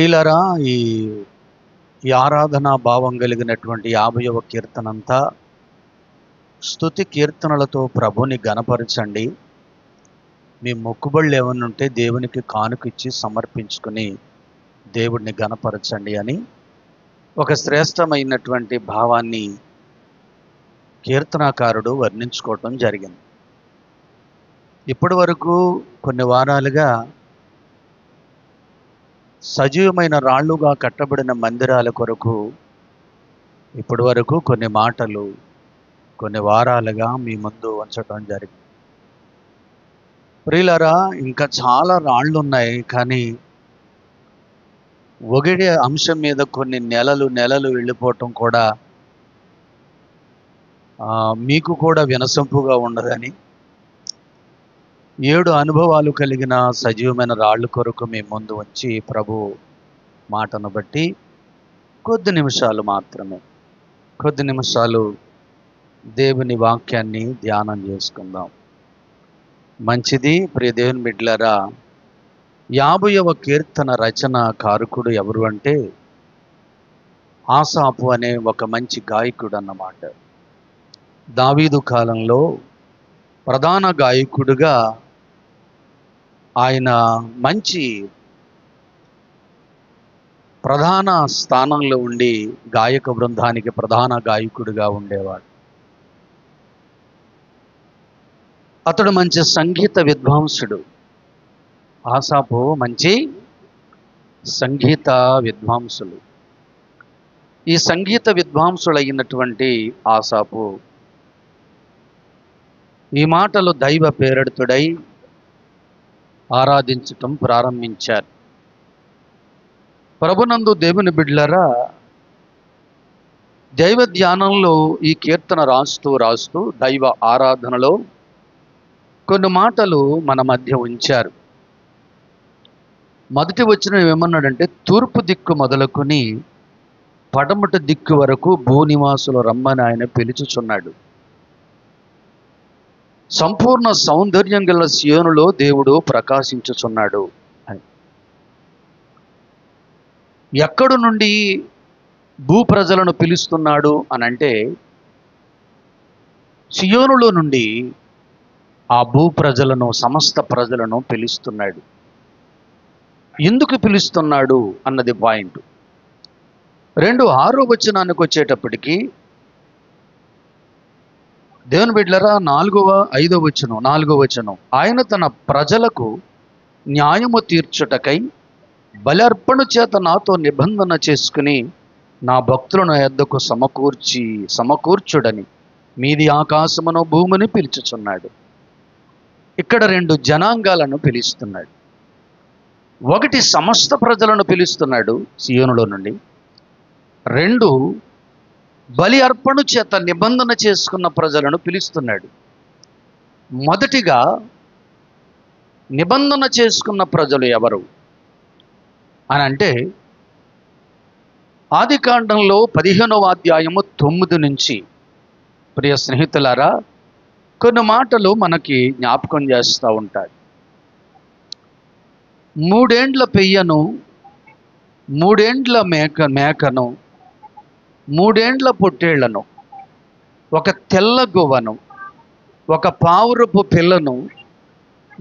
ప్రియులారా, ఈ ఈ ఆరాధనా భావం కలిగినటువంటి 50వ కీర్తనంతా స్తుతి కీర్తనలతో ప్రభుని గణపరచండి. మీ మొక్కుబళ్ళు ఏమన్నా ఉంటే దేవునికి కానుకిచ్చి సమర్పించుకుని దేవుడిని గణపరచండి అని ఒక శ్రేష్టమైనటువంటి భావాన్ని కీర్తనాకారుడు వర్ణించుకోవటం జరిగింది. ఇప్పటి వరకు కొన్ని వారాలుగా సజీవమైన రాళ్లుగా కట్టబడిన మందిరాల కొరకు ఇప్పటి వరకు కొన్ని మాటలు కొన్ని వారాలుగా మీ ముందు ఉంచడం జరిగింది. ప్రియులారా, ఇంకా చాలా రాళ్ళు ఉన్నాయి, కానీ ఒగిడే అంశం మీద కొన్ని నెలలు వెళ్ళిపోవటం కూడా మీకు కూడా వినసొంపుగా ఉండదని 7 అనుభవాలు కలిగిన సజీవమైన రాళ్ళు కొరకు మీ ముందు వచ్చి ప్రభు మాటను బట్టి కొద్ది నిమిషాలు దేవుని వాక్యాన్ని ధ్యానం చేసుకుందాం. మంచిది. ప్రియ దేవుని బిడ్డలారా, 50వ కీర్తన రచన కారకుడు ఎవరు అంటే ఆసాపు అనే ఒక మంచి గాయకుడు అన్నమాట. దావీదు కాలంలో ప్రధాన గాయకుడిగా ఆయన మంచి ప్రధాన స్థానంలో ఉండి గాయక బృందానికి ప్రధాన గాయకుడిగా ఉండేవాడు. అతడు మంచి సంగీత విద్వాంసుడు. ఆసాపు మంచి సంగీత విద్వాంసులు. ఈ సంగీత విద్వాంసులైనటువంటి ఆసాపు ఈ మాటలు దైవ ప్రేరితుడై ఆరాధించటం ప్రారంభించారు. ప్రభునందు దేవుని బిడ్డలారా, దైవ ధ్యానంలో ఈ కీర్తన రాస్తూ దైవ ఆరాధనలో కొన్ని మాటలు మన మధ్య ఉంచారు. మొదటి వచనం ఏమన్నాడంటే, తూర్పు దిక్కు మొదలుకొని పడమటి దిక్కు వరకు భూనివాసులు రమ్మని ఆయన పిలుచుచున్నాడు. సంపూర్ణ సౌందర్యం గల సియోనులో దేవుడు ప్రకాశించుచున్నాడు అని. ఎక్కడి నుండి భూ ప్రజలను పిలుస్తున్నాడు అని అంటే, సియోనులో నుండి ఆ భూ ప్రజలను, సమస్త ప్రజలను పిలుస్తున్నాడు. ఎందుకు పిలుస్తున్నాడు అన్నది పాయింట్. 6వ వచనానికి వచ్చేటప్పటికి దేవుని బిడ్డలారా, 5వ వచనం, ఆయన తన ప్రజలకు న్యాయము తీర్చుటకై బలర్పణ చేత నాతో నిబంధన చేసుకుని నా భక్తులను యొద్దకు సమకూర్చుడని మీది ఆకాశమును భూమిని పిలుచుచున్నాడు. ఇక్కడ 2 జనాంగాలను పిలుస్తున్నాడు. ఒకటి, సమస్త ప్రజలను పిలుస్తున్నాడు సియోనులో నుండి. 2, బలి అర్పణ చేత నిబంధన చేసుకున్న ప్రజలను పిలుస్తున్నాడు. మొదటిగా నిబంధన చేసుకున్న ప్రజలు ఎవరు అని అంటే, ఆదికాండంలో 15వ అధ్యాయము 9 నుంచి, ప్రియ స్నేహితులారా, కొన్ని మాటలు మనకి జ్ఞాపకం చేస్తూ ఉంటాయి. 3 ఏండ్ల పెయ్యను, 3 ఏండ్ల మేకను, 3 ఏండ్ల పొట్టేళ్లను, ఒక తెల్ల గువ్వను, ఒక పావురపు పిల్లను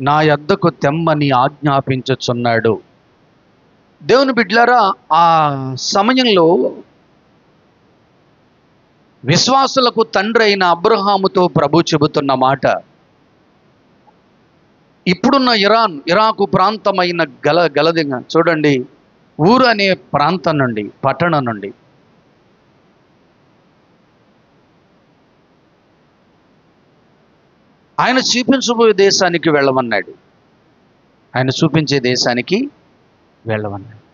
నా యొద్దకు తెమ్మని ఆజ్ఞాపించుచున్నాడు. దేవుని బిడ్డలారా, ఆ సమయంలో విశ్వాసులకు తండ్రి అయిన అబ్రహాముతో ప్రభు చెబుతున్న మాట, ఇప్పుడున్న ఇరాకు ప్రాంతమైన గలదిగా చూడండి, ఊరు అనే ప్రాంతం నుండి, పట్టణం నుండి ఆయన చూపించబోయే దేశానికి వెళ్ళమన్నాడు. ఆయన చూపించే దేశానికి వెళ్ళమన్నాడు.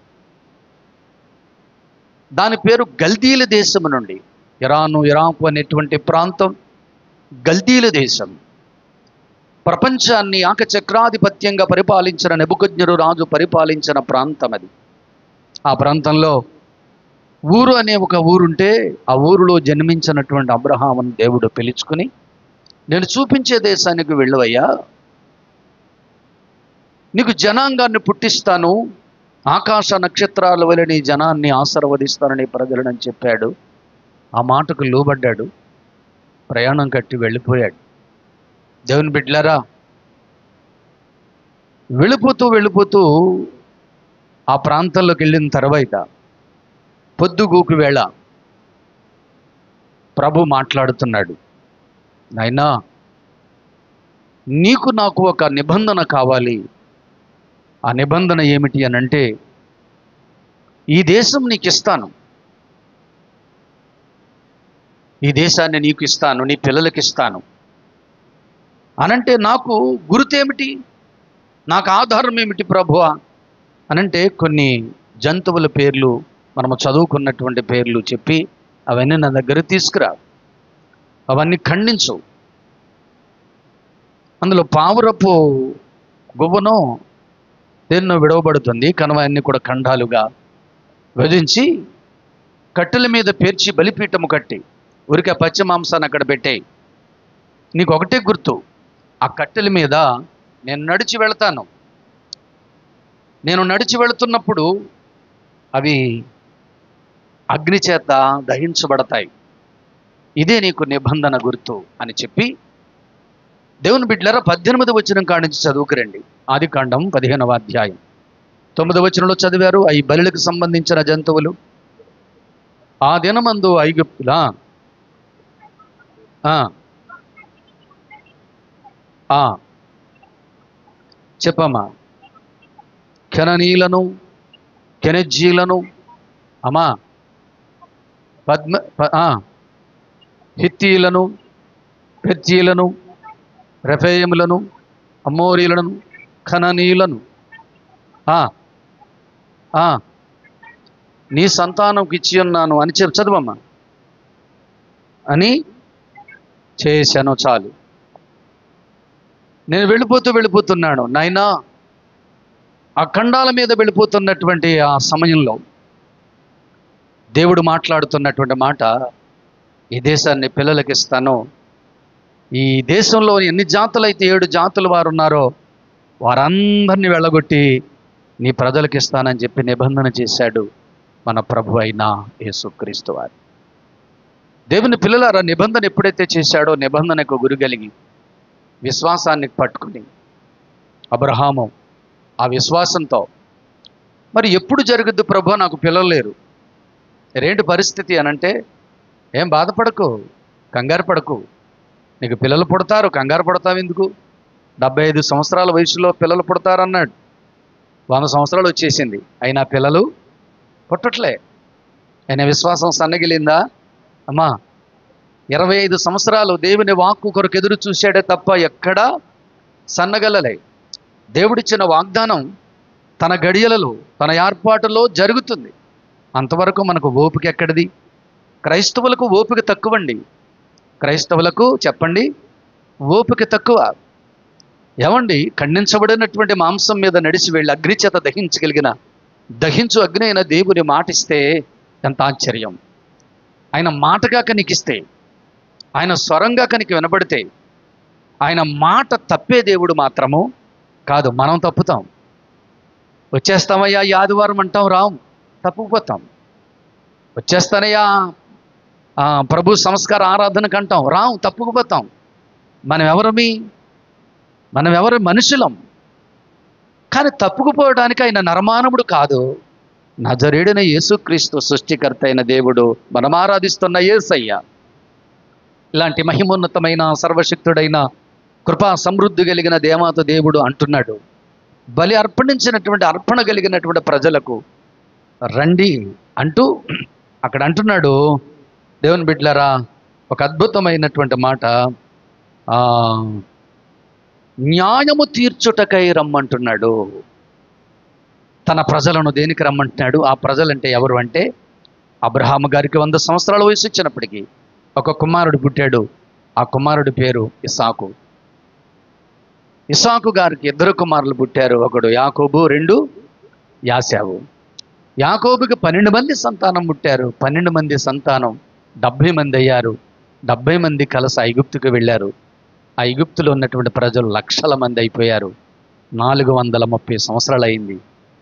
దాని పేరు గల్దీల దేశము నుండి. ఇరాకు అనేటువంటి ప్రాంతం గల్దీల దేశం. ప్రపంచాన్ని ఏకచక్రాధిపత్యంగా పరిపాలించిన నెబుకద్నెజరు రాజు పరిపాలించిన ప్రాంతం అది. ఆ ప్రాంతంలో ఊరు అనే ఒక ఊరుంటే, ఆ ఊరిలో జన్మించినటువంటి అబ్రహామును దేవుడు పిలుచుకుని, నేను చూపించే దేశానికి వెళ్ళవయ్యా, నీకు జనాంగాన్ని పుట్టిస్తాను ఆకాశ నక్షత్రాల వలె నీ జనాన్ని ఆశీర్వదిస్తానని ప్రజలనని చెప్పాడు. ఆ మాటకు లోబడ్డాడు, ప్రయాణం కట్టి వెళ్ళిపోయాడు. దేవుని బిడ్డలారా, వెళ్ళిపోతూ ఆ ప్రాంతంలోకి వెళ్ళిన తర్వాత పొద్దుగూకు వేళ ప్రభు మాట్లాడుతున్నాడు. నాయనా, నీకు నాకు ఒక నిబంధన కావాలి. ఆ నిబంధన ఏమిటి అని అంటే, ఈ దేశం నీకు ఇస్తాను, ఈ దేశాన్ని నీకు ఇస్తాను, నీ పిల్లలకి ఇస్తాను అనంటే నాకు గుర్తేమిటి, నాకు ఆధారం ఏమిటి ప్రభువా అనంటే కొన్ని జంతువుల పేర్లు, మనము చదువుకున్నటువంటి పేర్లు చెప్పి అవన్నీ నా దగ్గర తీసుకురా, అవన్నీ ఖండించు. అందులో పావురపు గువ్వను దేన్నో విడవబడుతుంది కనుక అన్నీ కూడా ఖండాలుగా విభజించి కట్టెల మీద పేర్చి బలిపీఠము కట్టి ఊరికే పచ్చి మాంసాన్ని అక్కడ పెట్టాయి. నీకు ఒకటే గుర్తు, ఆ కట్టెల మీద నేను నడిచి వెళతాను. నేను నడిచి వెళుతున్నప్పుడు అవి అగ్ని చేత దహించబడతాయి. ఇదే నీకు నిబంధన గుర్తు అని చెప్పి, దేవుని బిడ్డలారా 18వ వచనం కాడించి చదువుకురండి. ఆదికాండం 15వ అధ్యాయం 9వ వచనంలో చదివారు. ఈ బలులకు సంబంధించిన జంతువులు ఆ దినమందు ఐగుప్తులా చెప్పమ్మా, కెననీలను, కెనెజ్జీలను, అమ్మా హిత్తీలను, పెర్జీలను, రెఫాయీములను, అమోరీలను, కననీయులను నీ సంతానంకి ఇచ్చి ఉన్నాను అని చదవమ్మా అని చేశాను. చాలు. నేను వెళ్ళిపోతున్నాను నాయనా. ఆ ఖండాల మీద వెళ్ళిపోతున్నటువంటి ఆ సమయంలో దేవుడు మాట్లాడుతున్నటువంటి మాట, ఈ దేశాన్ని పిల్లలకి ఇస్తాను. ఈ దేశంలో ఎన్ని జాతులైతే 7 జాతుల వారు ఉన్నారో వారందరినీ వెళ్ళగొట్టి నీ ప్రజలకు ఇస్తానని చెప్పి నిబంధన చేశాడు మన ప్రభు అయిన యేసుక్రీస్తు వారు. దేవుని పిల్లలారా, నిబంధన ఎప్పుడైతే చేశాడో నిబంధనకు గురిగలిగి విశ్వాసాన్ని పట్టుకుని అబ్రహాము ఆ విశ్వాసంతో, మరి ఎప్పుడు జరుగుద్ది ప్రభు, నాకు పిల్లలు లేరు, ఏంటి పరిస్థితి అనంటే, ఏం బాధపడకు, కంగారు పడకు, నీకు పిల్లలు పుడతారు, కంగారు పడతావు ఎందుకు, 75 సంవత్సరాల వయసులో పిల్లలు పుడతారన్నాడు. 100 సంవత్సరాలు వచ్చేసింది, అయినా పిల్లలు పుట్టట్లే. ఆయన విశ్వాసం సన్నగిలిందా అమ్మా? 25 సంవత్సరాలు దేవుని వాక్కు కొరకు ఎదురు చూశాడే తప్ప ఎక్కడా సన్నగలలే. దేవుడిచ్చిన వాగ్దానం తన గడియలలో, తన ఏర్పాటులో జరుగుతుంది. అంతవరకు మనకు ఓపిక ఎక్కడిది? క్రైస్తవులకు ఓపిక తక్కువండి. క్రైస్తవులకు చెప్పండి, ఓపిక తక్కువ. ఏమండి, ఖండించబడినటువంటి మాంసం మీద నడిచి వెళ్ళి అగ్ని చేత దహించు అగ్ని అయిన దేవుని మాటిస్తే ఎంత ఆశ్చర్యం. ఆయన మాటగా కనికిస్తే, ఆయన స్వరంగా కనికి వినబడితే, ఆయన మాట తప్పే దేవుడు మాత్రము కాదు. మనం తప్పుతాం. వచ్చేస్తామయ్యా ఈ ఆదివారం అంటాం, రాం, తప్పుకుపోతాం. వచ్చేస్తానయ్యా ప్రభు సంస్కార ఆరాధనకు అంటాం, రాం, తప్పుకుపోతాం. మనం ఎవరు? మనుషులం. కానీ తప్పుకుపోవడానికి ఆయన నరమానవుడు కాదు. నజరేయుడైన యేసుక్రీస్తు సృష్టికర్త అయిన దేవుడు, మనం ఆరాధిస్తున్న యేసయ్య. ఇలాంటి మహిమోన్నతమైన సర్వశక్తుడైన కృపా సమృద్ధి కలిగిన దేవాత దేవుడు అంటున్నాడు, బలి అర్పణించినటువంటి అర్పణ కలిగినటువంటి ప్రజలకు రండి అంటూ అక్కడ అంటున్నాడు. దేవుని బిడ్డలారా, ఒక అద్భుతమైనటువంటి మాట, న్యాయము తీర్చుటకై రమ్మంటున్నాడు. తన ప్రజలను దేనికి రమ్మంటున్నాడు? ఆ ప్రజలంటే ఎవరు అంటే, అబ్రహాము గారికి 100 సంవత్సరాల వయసు వచ్చినప్పటికీ ఒక కుమారుడు పుట్టాడు. ఆ కుమారుడి పేరు ఇస్సాకు. ఇస్సాకు గారికి 2 కుమారులు పుట్టారు. ఒకడు యాకోబు, 2 యాశావు. యాకోబుకి 12 మంది సంతానం పుట్టారు. 12 మంది సంతానం 70 మంది అయ్యారు. 70 మంది కలిసి ఐగుప్తుకు వెళ్ళారు. ఆ ఐగుప్తులో ఉన్నటువంటి ప్రజలు లక్షల మంది అయిపోయారు. 430 సంవత్సరాలు అయింది.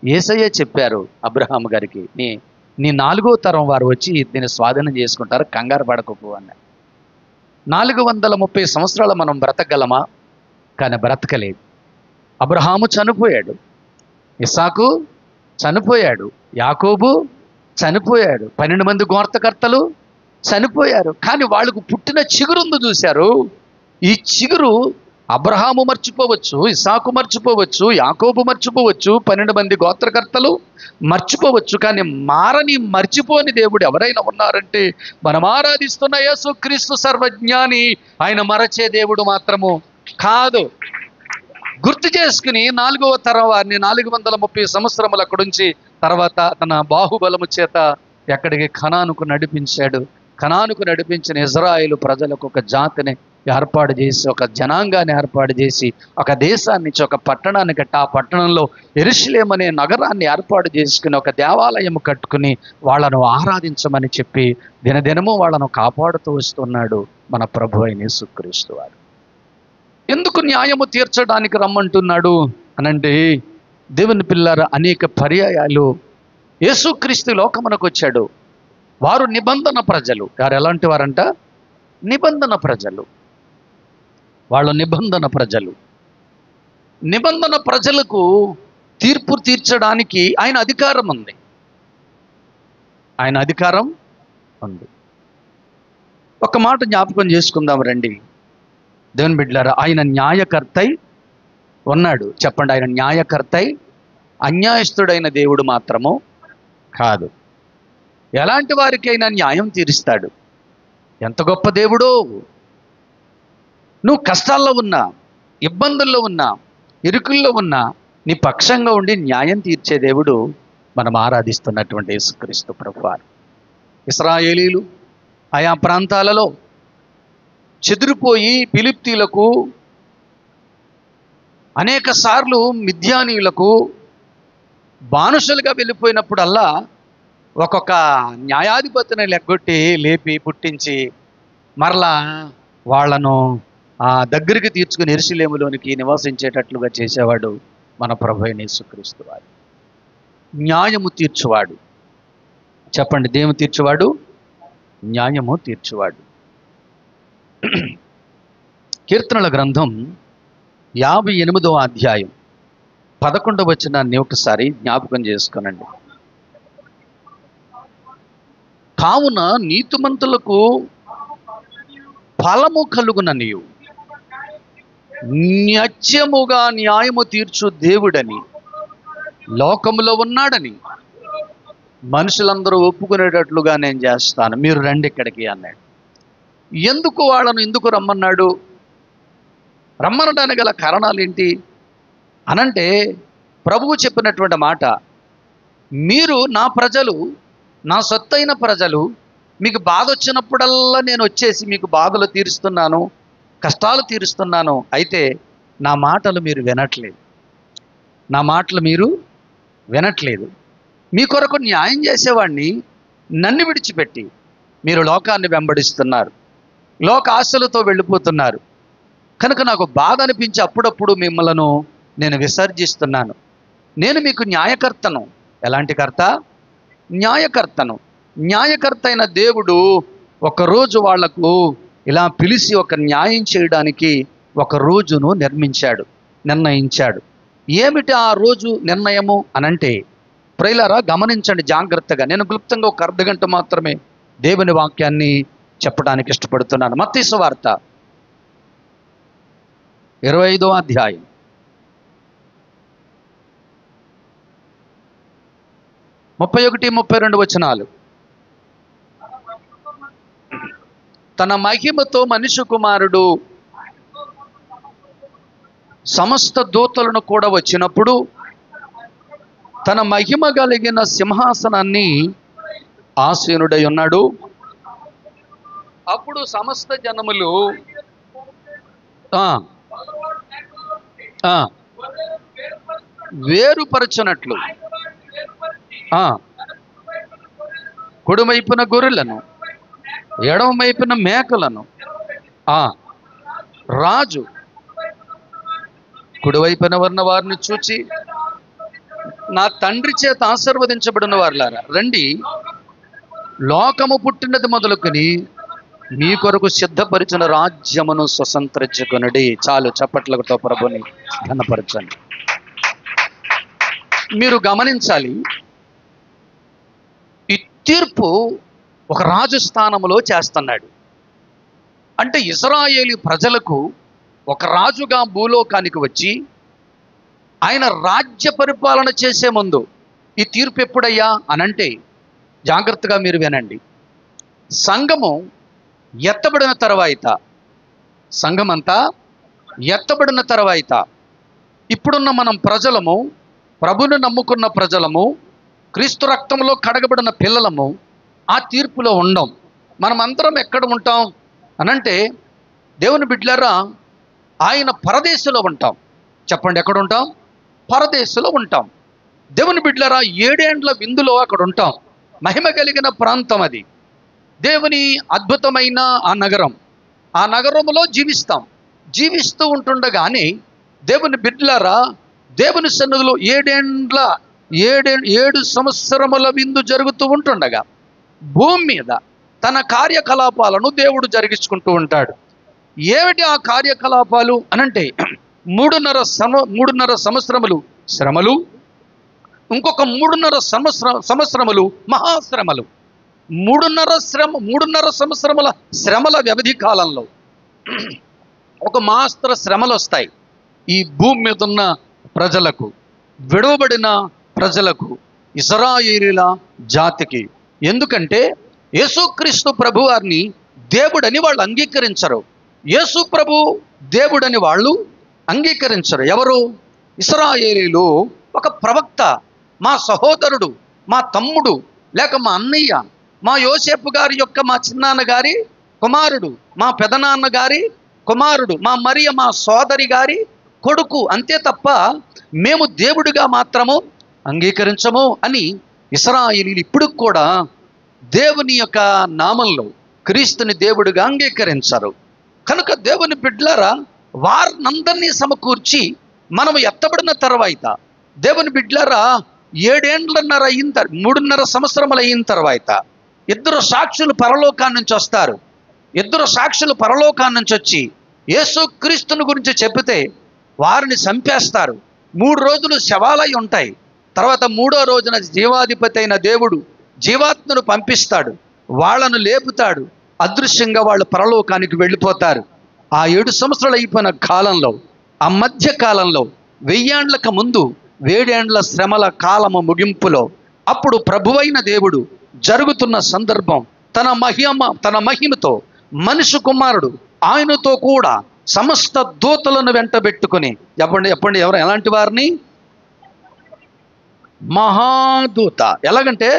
యేసయ్య చెప్పారు అబ్రహాము గారికి, నీ నీ 4వ తరం వారు వచ్చి దీన్ని స్వాధీనం చేసుకుంటారు, కంగారు పడకపో అన్నారు. 430 సంవత్సరాలు మనం బ్రతకగలమా? కానీ బ్రతకలేదు. అబ్రహాము చనిపోయాడు, ఇస్సాకు చనిపోయాడు, యాకోబు చనిపోయాడు, 12 మంది గోత్రకర్తలు చనిపోయారు. కానీ వాళ్ళకు పుట్టిన చిగురుందు చూశారు. ఈ చిగురు అబ్రహాము మర్చిపోవచ్చు, ఇస్సాకు మర్చిపోవచ్చు, యాకోబు మర్చిపోవచ్చు, 12 మంది గోత్రకర్తలు మర్చిపోవచ్చు. కానీ మర్చిపోని దేవుడు ఎవరైనా ఉన్నారంటే మనం ఆరాధిస్తున్న యేసుక్రీస్తు సర్వజ్ఞాని. ఆయన మరచే దేవుడు మాత్రము కాదు. గుర్తు చేసుకుని 4వ తరం వారిని 430 సంవత్సరములు అక్కడుంచి తర్వాత తన బాహుబలము చేత ఎక్కడికి కనానుకు నడిపించాడు. కనానుకు నడిపించిన ఇజ్రాయేలు ప్రజలకు ఒక జాతిని ఏర్పాటు చేసి, ఒక జనాంగాన్ని ఏర్పాటు చేసి, ఒక దేశాన్ని ఇచ్చి, ఒక పట్టణాన్ని కట్టి, ఆ పట్టణంలో యెరూషలేము అనే నగరాన్ని ఏర్పాటు చేసుకుని, ఒక దేవాలయం కట్టుకుని వాళ్ళను ఆరాధించమని చెప్పి దినదినము వాళ్ళను కాపాడుతూ వస్తున్నాడు మన ప్రభు అయిన యేసుక్రీస్తు వారు. ఎందుకు న్యాయము తీర్చడానికి రమ్మంటున్నాడు అనంటే, దేవుని పిల్లల అనేక పర్యాయాలు యేసుక్రీస్తు లోకమునకు వచ్చాడు. వారు నిబంధన ప్రజలు. వారు ఎలాంటి వారంట? నిబంధన ప్రజలు. వాళ్ళు నిబంధన ప్రజలు. నిబంధన ప్రజలకు తీర్పు తీర్చడానికి ఆయన అధికారం ఉంది. ఆయన అధికారం ఉంది. ఒక మాట జ్ఞాపకం చేసుకుందాం రండి దేవుని బిడ్డలారా. ఆయన న్యాయకర్తై ఉన్నాడు. చెప్పండి, ఆయన న్యాయకర్తై, అన్యాయస్తుడైన దేవుడు మాత్రము కాదు. ఎలాంటి వారికైనా న్యాయం తీరుస్తాడు. ఎంత గొప్ప దేవుడో! నువ్వు కష్టాల్లో ఉన్నా, ఇబ్బందుల్లో ఉన్నా, ఇరుకుల్లో ఉన్నా నీ పక్షంగా ఉండి న్యాయం తీర్చే దేవుడు మనం ఆరాధిస్తున్నటువంటి యేసుక్రీస్తు ప్రభువారు. ఇశ్రాయేలీలు ఆయా ప్రాంతాలలో చెదిరిపోయి ఫిలిష్తీయులకు, అనేక సార్లు మిద్యానీయులకు బానిసలుగా వెళ్ళిపోయినప్పుడల్లా ఒక్కొక్క న్యాయాధిపతిని లెగ్గొట్టి లేపి పుట్టించి మరలా వాళ్లను దగ్గరికి తీర్చుకుని యెరూషలేములోనికి నివసించేటట్లుగా చేసేవాడు మన ప్రభు అయిన యేసుక్రీస్తు వారు. న్యాయము తీర్చువాడు. చెప్పండి, దేము తీర్చువాడు? న్యాయము తీర్చువాడు. కీర్తనల గ్రంథం 58వ అధ్యాయం 11వ వచనాన్ని ఒకసారి జ్ఞాపకం చేసుకొనండి. కావున నీతిమంతులకు ఫలము కలుగుననియు నిత్యముగా న్యాయము తీర్చు దేవుడని లోకములో ఉన్నాడని మనుషులందరూ ఒప్పుకునేటట్లుగా నేను చేస్తాను, మీరు రండి ఇక్కడికి అన్నాడు. ఎందుకు రమ్మన్నాడు? రమ్మనడానికి గల కారణాలు ఏంటి అనంటే, ప్రభువు చెప్పినటువంటి మాట, మీరు నా ప్రజలు, నా సొత్తైన ప్రజలు, మీకు బాధ వచ్చినప్పుడల్లా నేను వచ్చేసి మీకు బాధలు తీరుస్తున్నాను, కష్టాలు తీరుస్తున్నాను. అయితే నా మాటలు మీరు వినట్లేదు. నా మాటలు మీరు వినట్లేదు. మీ కొరకు న్యాయం చేసేవాడిని నన్ను విడిచిపెట్టి మీరు లోకాన్ని వెంబడిస్తున్నారు, లోక ఆశలతో వెళ్ళిపోతున్నారు. కనుక నాకు బాధ అనిపించి అప్పుడప్పుడు మిమ్మలను నేను విసర్జిస్తున్నాను. నేను మీకు న్యాయకర్తను. ఎలాంటి కర్త? న్యాయకర్తను. న్యాయకర్త అయిన దేవుడు ఒకరోజు వాళ్లకు ఇలా పిలిచి ఒక న్యాయం చేయడానికి ఒక రోజును నిర్ణయించాడు. ఏమిటి ఆ రోజు నిర్ణయము అనంటే, ప్రియులారా గమనించండి జాగ్రత్తగా. నేను క్లుప్తంగా ఒక అర్ధగంట మాత్రమే దేవుని వాక్యాన్ని చెప్పడానికి ఇష్టపడుతున్నాను. మత్తయి సువార్త 25వ అధ్యాయం 31-32 వచనాలు. తన మహిమతో మనుష్య కుమారుడు సమస్త దూతలను కూడా వచ్చినప్పుడు తన మహిమ కలిగిన సింహాసనాన్ని ఆసీనుడై ఉన్నాడు. అప్పుడు సమస్త జనములు వేరుపరచునట్లు కుడివైపున గొర్రెలను, ఎడమవైపున మేకలను, రాజు కుడివైపున ఉన్న వారిని చూచి నా తండ్రి చేత ఆశీర్వదించబడిన వారులారా రండి, లోకము పుట్టినది మొదలుకొని మీ కొరకు సిద్ధపరిచిన రాజ్యమును స్వతంత్రించుకొనుడి. చాలు, చప్పట్లతో ప్రభుని ఘనపరచండి. మీరు గమనించాలి, ఈ తీర్పు ఒక రాజు స్థానములో చేస్తున్నాడు. అంటే ఇశ్రాయేలు ప్రజలకు ఒక రాజుగా భూలోకానికి వచ్చి ఆయన రాజ్య పరిపాలన చేసే ముందు ఈ తీర్పు ఎప్పుడయ్యా అనంటే, జాగ్రత్తగా మీరు వినండి. సంఘము ఎత్తబడిన తర్వాత, సంఘమంతా ఎత్తబడిన తర్వాత, ఇప్పుడున్న మనం ప్రజలము, ప్రభుని నమ్ముకున్న ప్రజలము, క్రీస్తు రక్తంలో కడగబడిన పిల్లలము ఆ తీర్పులో ఉండం. మనమందరం ఎక్కడ ఉంటాం అనంటే, దేవుని బిడ్డలారా, ఆయన పరదేశంలో ఉంటాం. చెప్పండి, ఎక్కడ ఉంటాం? పరదేశంలో ఉంటాం. దేవుని బిడ్డలారా, 7 ఏండ్ల విందులో అక్కడ ఉంటాం. మహిమ కలిగిన ప్రాంతం అది. దేవుని అద్భుతమైన ఆ నగరం, ఆ నగరంలో జీవిస్తాం. జీవిస్తూ ఉంటుండగానే దేవుని బిడ్డలారా, దేవుని సన్నిధిలో 7 సంవత్సరముల విందు జరుగుతూ ఉంటుండగా భూమి మీద తన కార్యకలాపాలను దేవుడు జరిగించుకుంటూ ఉంటాడు. ఏమిటి ఆ కార్యకలాపాలు అనంటే, 3.5 సంవత్సరములు శ్రమలు, ఇంకొక 3.5 సంవత్సరములు మహాశ్రమలు. 3.5 సంవత్సరముల శ్రమల వ్యవధి కాలంలో ఒక మాస్త్ర శ్రమలు వస్తాయి ఈ భూమి మీద ఉన్న ప్రజలకు, విడవబడిన ప్రజలకు, ఇశ్రాయేలీల జాతికి. ఎందుకంటే యేసుక్రీస్తు ప్రభువారిని దేవుడని వాళ్ళు అంగీకరించరు. యేసు ప్రభు దేవుడని వాళ్ళు అంగీకరించరు. ఎవరు? ఇశ్రాయేలీలు. ఒక ప్రవక్త, మా సహోదరుడు, మా తమ్ముడు, లేక మా అన్నయ్య, మా యోసేపు గారి యొక్క మా చిన్నాన్న గారి కుమారుడు, మా పెదనాన్న గారి కుమారుడు, మా మరియ మా సోదరి గారి కొడుకు, అంతే తప్ప మేము దేవుడిగా మాత్రము అంగీకరించము అని ఇశ్రాయేలీలు ఇప్పుడు కూడా దేవుని యొక్క నామంలో క్రీస్తుని దేవుడిగా అంగీకరించరు. కనుక దేవుని బిడ్డలారా, వారినందరినీ సమకూర్చి మనము ఎత్తబడిన తర్వాత, దేవుని బిడ్డలారా, 7 ఏండ్లన్నర అయిన 3.5 సంవత్సరములు అయిన తర్వాత 2 సాక్షులు పరలోకాన్ని నుంచి వస్తారు. 2 సాక్షులు పరలోకాన్ని నుంచి వచ్చి యేసుక్రీస్తుని గురించి చెబితే వారిని చంపేస్తారు. 3 రోజులు శవాలై ఉంటాయి. తర్వాత 3వ రోజున జీవాధిపతి అయిన దేవుడు జీవాత్మను పంపిస్తాడు, వాళ్ళను లేపుతాడు. అదృశ్యంగా వాళ్ళు పరలోకానికి వెళ్ళిపోతారు. ఆ 7 సంవత్సరాలు అయిపోయిన కాలంలో, ఆ మధ్య కాలంలో 1000 ఏండ్లకు ముందు 7 ఏండ్ల శ్రమల కాలము ముగింపులో, అప్పుడు ప్రభువైన దేవుడు జరుగుతున్న సందర్భం, తన మహిమతో మనిషి కుమారుడు ఆయనతో కూడా సమస్త దూతలను వెంటబెట్టుకుని, చెప్పండి ఎవరు ఎలాంటి వారిని? మహాదూత. ఎలాగంటే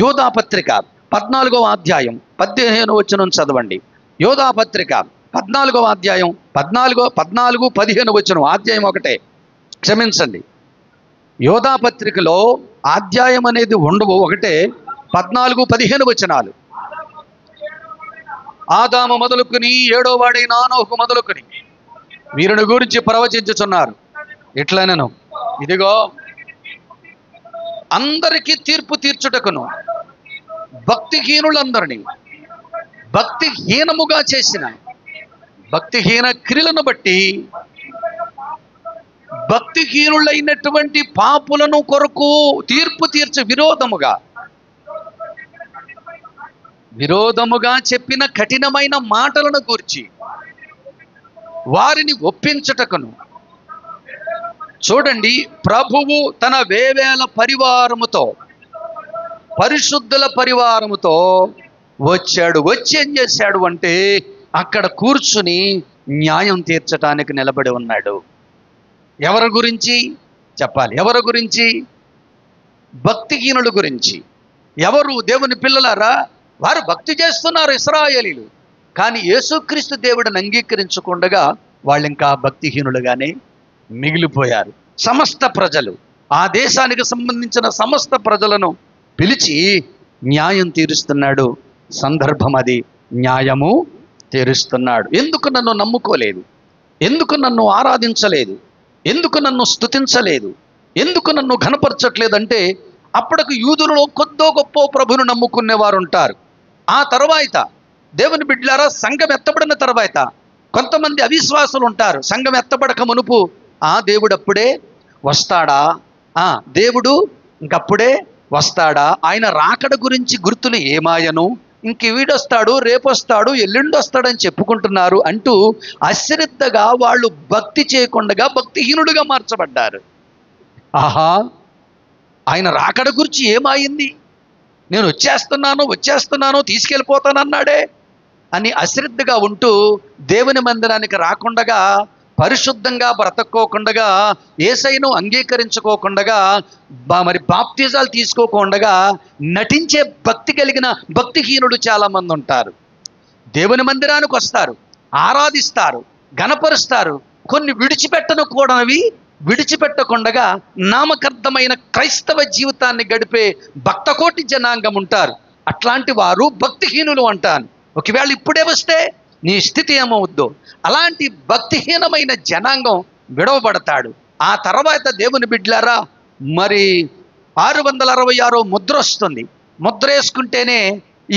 యోధా పత్రిక 14వ అధ్యాయం 15వ వచనం చదవండి. యోధా పత్రిక 14వ అధ్యాయం 14-15 వచనం, అధ్యాయం ఒకటే, క్షమించండి. యోధా పత్రికలో అధ్యాయం అనేది ఉండవు, ఒకటే, 14-15 వచనాలు. ఆదాము మొదలుకొని 7వ వాడైన నోహు మొదలుకొని వీరిని గురించి ప్రవచించుచున్నారు. ఇట్లనను, ఇదిగో అందరికీ తీర్పు తీర్చుటకును భక్తిహీనులందరినీ భక్తిహీనముగా చేసిన భక్తిహీన క్రియలను బట్టి భక్తిహీనులైనటువంటి పాపులను కొరకు తీర్పు తీర్చు విరోధముగా చెప్పిన కఠినమైన మాటలను గూర్చి వారిని ఒప్పించుటకును. చూడండి, ప్రభువు తన వేవేల పరివారముతో, పరిశుద్ధుల పరివారముతో వచ్చాడు. వచ్చి ఏం చేశాడు అంటే, అక్కడ కూర్చుని న్యాయం తీర్చడానికి నిలబడి ఉన్నాడు. ఎవరి గురించి చెప్పాలి? ఎవరి గురించి? భక్తిహీనుల గురించి. ఎవరు? దేవుని పిల్లలారా, వారు భక్తి చేస్తున్నారు ఇశ్రాయేలీలు, కానీ యేసుక్రీస్తు దేవుడిని అంగీకరించకుండా వాళ్ళు ఇంకా భక్తిహీనులుగానే మిగిలిపోయారు. సమస్త ప్రజలు, ఆ దేశానికి సంబంధించిన సమస్త ప్రజలను పిలిచి న్యాయం తీరుస్తున్నాడు. సందర్భం అది, న్యాయము తీరుస్తున్నాడు. ఎందుకు నన్ను నమ్ముకోలేదు? ఎందుకు నన్ను ఆరాధించలేదు? ఎందుకు నన్ను స్తుతించలేదు? ఎందుకు నన్ను ఘనపరచట్లేదంటే అప్పటికి యూదులలో కొద్దో గొప్ప ప్రభువును నమ్ముకునేవారు ఉంటారు. ఆ తర్వాత దేవుని బిడ్డలారా, సంఘం ఎత్తబడిన తర్వాత కొంతమంది అవిశ్వాసులు ఉంటారు. సంఘం ఎత్తబడక మునుపు దేవుడు అప్పుడే వస్తాడా, దేవుడు ఇంకప్పుడే వస్తాడా, ఆయన రాకడ గురించి గుర్తులు ఏమాయను, ఇంక వీడొస్తాడు, రేపొస్తాడు, ఎల్లుండి వస్తాడని చెప్పుకుంటున్నారు అంటూ అశ్రద్ధగా వాళ్ళు భక్తి చేయకుండా భక్తిహీనుడుగా మార్చబడ్డారు. ఆహా, ఆయన రాకడ గురించి ఏమాయింది, నేను వచ్చేస్తున్నాను తీసుకెళ్ళిపోతానన్నాడే అని అశ్రద్ధగా ఉంటూ దేవుని మందిరానికి రాకుండగా, పరిశుద్ధంగా బ్రతక్కోకుండగా, యేసయ్యను అంగీకరించుకోకుండగా, మరి బాప్తిజాలు తీసుకోకుండా నటించే భక్తి కలిగిన భక్తిహీనుడు చాలామంది ఉంటారు. దేవుని మందిరానికి వస్తారు, ఆరాధిస్తారు, ఘనపరుస్తారు, కొన్ని విడిచిపెట్టకుండగా నామకర్థమైన క్రైస్తవ జీవితాన్ని గడిపే భక్తకోటి జనాంగం ఉంటారు. అట్లాంటి వారు భక్తిహీనులు అంటాను. ఒకవేళ ఇప్పుడే వస్తే నీ స్థితి ఏమవుద్దో. అలాంటి భక్తిహీనమైన జనాంగం విడవబడతాడు. ఆ తర్వాత దేవుని బిడ్డలారా, మరి 666 ముద్ర వస్తుంది. ముద్ర వేసుకుంటేనే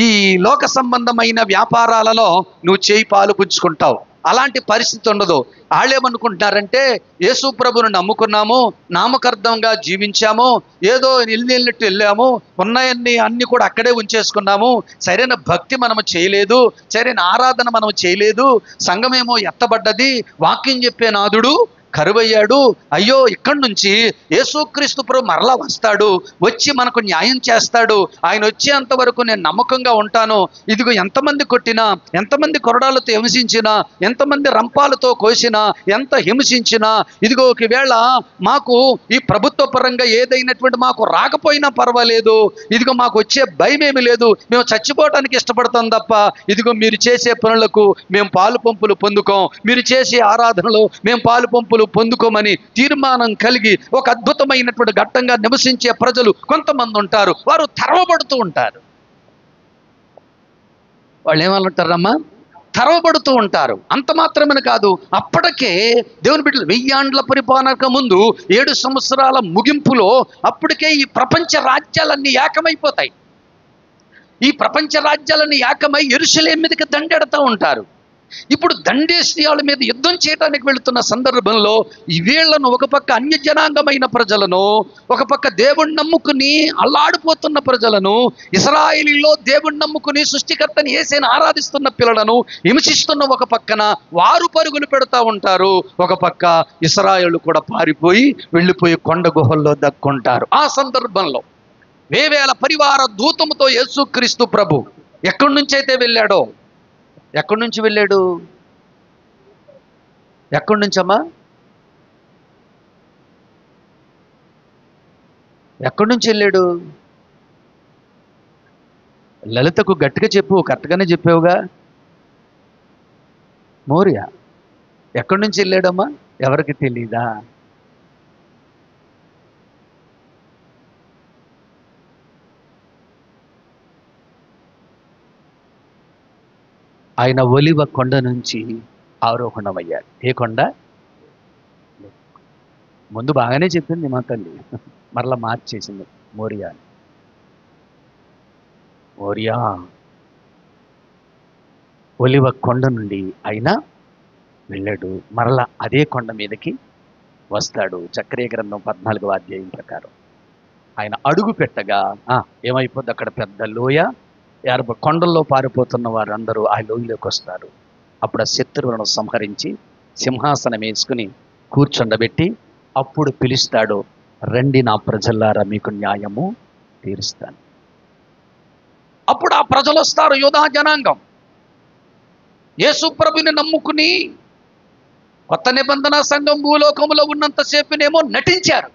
ఈ లోక సంబంధమైన వ్యాపారాలలో నువ్వు చేయి పాలు పుచ్చుకుంటావు. అలాంటి పరిస్థితి ఉండదు. వాళ్ళేమనుకుంటున్నారంటే, యేసు ప్రభువును నమ్ముకున్నాము, నామకర్థంగా జీవించాము, ఏదో వెళ్ళినట్టు వెళ్ళాము, ఉన్నాయన్ని అన్ని కూడా అక్కడే ఉంచేసుకున్నాము, సరైన భక్తి మనము చేయలేదు, సరైన ఆరాధన మనము చేయలేదు, సంఘమేమో ఎత్తబడ్డది, వాక్యం చెప్పే నాదుడు కరువయ్యాడు, అయ్యో ఇక్కడి నుంచి యేసుక్రీస్తు ప్రభు మరలా వస్తాడు, వచ్చి మనకు న్యాయం చేస్తాడు, ఆయన వచ్చేంత వరకు నేను నమ్మకంగా ఉంటాను. ఇదిగో ఎంతమంది కొట్టినా, ఎంతమంది కొరడాలతో హింసించినా, ఎంతమంది రంపాలతో కోసినా, ఎంత హింసించినా, ఇదిగో ఒకవేళ మాకు ఈ ప్రభుత్వ పరంగా ఏదైనటువంటి మాకు రాకపోయినా పర్వాలేదు, ఇదిగో మాకు వచ్చే భయం ఏమీ లేదు, మేము చచ్చిపోవటానికి ఇష్టపడతాం తప్ప ఇదిగో మీరు చేసే పనులకు మేము పాలు పంపులు పొందుకోం, మీరు చేసే ఆరాధనలో మేము పాలు పంపులు పొందుకోమని తీర్మానం కలిగి ఒక అద్భుతమైనటువంటి ఘట్టంగా నివసించే ప్రజలు కొంతమంది ఉంటారు. వారు తరవబడుతూ ఉంటారు. వాళ్ళు ఏమంటారమ్మా, తరవబడుతూ ఉంటారు. అంత మాత్రమే కాదు, అప్పటికే దేవుని బిడ్డలు 1000 ఏండ్ల పరిపాలనకు ముందు 7 సంవత్సరాల ముగింపులో అప్పటికే ఈ ప్రపంచ రాజ్యాలన్నీ ఏకమైపోతాయి. ఈ ప్రపంచ రాజ్యాలన్నీ ఏకమై యెరూషలేము మీదకి దండెడతా ఉంటారు. ఇప్పుడు దండేసి వాళ్ళ మీద యుద్ధం చేయడానికి వెళుతున్న సందర్భంలో వీళ్లను ఒక పక్క అన్య జనాంగమైన ప్రజలను, ఒక పక్క దేవుణ్ణి నమ్ముకుని అల్లాడిపోతున్న ప్రజలను, ఇశ్రాయేలీలో దేవుణ్ణి నమ్ముకుని సృష్టికర్తని యేసుని ఆరాధిస్తున్న పిల్లలను హింసిస్తున్న ఒక పక్కన వారు పరుగులు పెడతా ఉంటారు. ఒక పక్క ఇశ్రాయేలు కూడా పారిపోయి వెళ్ళిపోయి కొండ గుహల్లో దక్కుంటారు. ఆ సందర్భంలో వేవేల పరివార దూతముతో యేసుక్రీస్తు ప్రభు ఎక్కడి నుంచి అయితే వెళ్ళాడో, ఎక్కడి నుంచి వెళ్ళాడు, ఎక్కడి నుంచమ్మా, ఎక్కడి నుంచి వెళ్ళాడు? లలితకు గట్టిగా చెప్పు, కరెక్ట్గానే చెప్పావుగా. మోరియా. ఎక్కడి నుంచి వెళ్ళాడమ్మా, ఎవరికి తెలీదా? ఆయన ఒలివ కొండ నుంచి ఆరోహణమయ్యాడు. ఏ కొండ? ముందు బాగానే చెప్పింది మా తల్లి, మరలా మార్చేసింది. మోరియా. ఒలివ కొండ నుండి ఆయన వెళ్ళాడు, మరలా అదే కొండ మీదకి వస్తాడు. జకర్యా గ్రంథం 14వ అధ్యాయం ప్రకారం ఆయన అడుగు పెట్టగా ఏమైపోద్ది, అక్కడ పెద్ద లోయ, కొండల్లో పారిపోతున్న వారందరూ ఆ లోయలోకి వస్తారు. అప్పుడు ఆ శత్రువులను సంహరించి సింహాసనం వేసుకుని కూర్చుండబెట్టి అప్పుడు పిలుస్తాడు, రండి నా ప్రజలారా, మీకు న్యాయము తీరుస్తాను. అప్పుడు ఆ ప్రజలు వస్తారు, యూదా జనాంగం. యేసు ప్రభుని నమ్ముకుని కొత్త నిబంధన సంఘం భూలోకములో ఉన్నంతసేపునేమో నటించారు,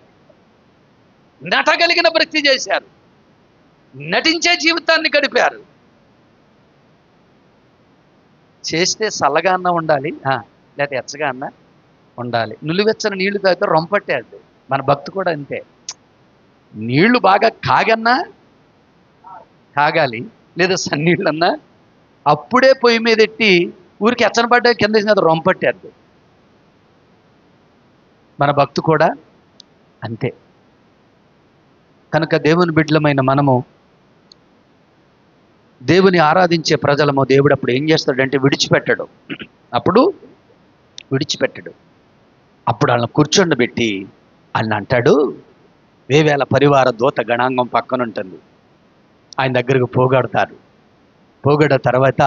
నటగలిగిన భక్తి చేశారు, నటించే జీవితాన్ని గడిపారు. చేస్తే చల్లగా అన్న ఉండాలి, లేకపోతే ఎచ్చగా అన్న ఉండాలి. నులివెచ్చని నీళ్లు తాగితే రొంపట్టేది. మన భక్తి కూడా అంతే. నీళ్లు బాగా కాగాలి, లేదా సన్నీళ్ళన్నా అప్పుడే పొయ్యి మీద ఎట్టి ఊరికి ఎచ్చన పడ్డా కింద రొంపట్టేది. మన భక్తి కూడా అంతే. కనుక దేవుని బిడ్డలమైన మనము, దేవుని ఆరాధించే ప్రజలము, దేవుడు అప్పుడు ఏం చేస్తాడంటే విడిచిపెట్టడు. అప్పుడు విడిచిపెట్టడు. అప్పుడు వాళ్ళని కూర్చోండబెట్టి ఆయన అంటాడు, వేవేల పరివార దూత గణాంగం పక్కన ఉంటుంది, ఆయన దగ్గరకు పోగొడతారు. పోగొడ తర్వాత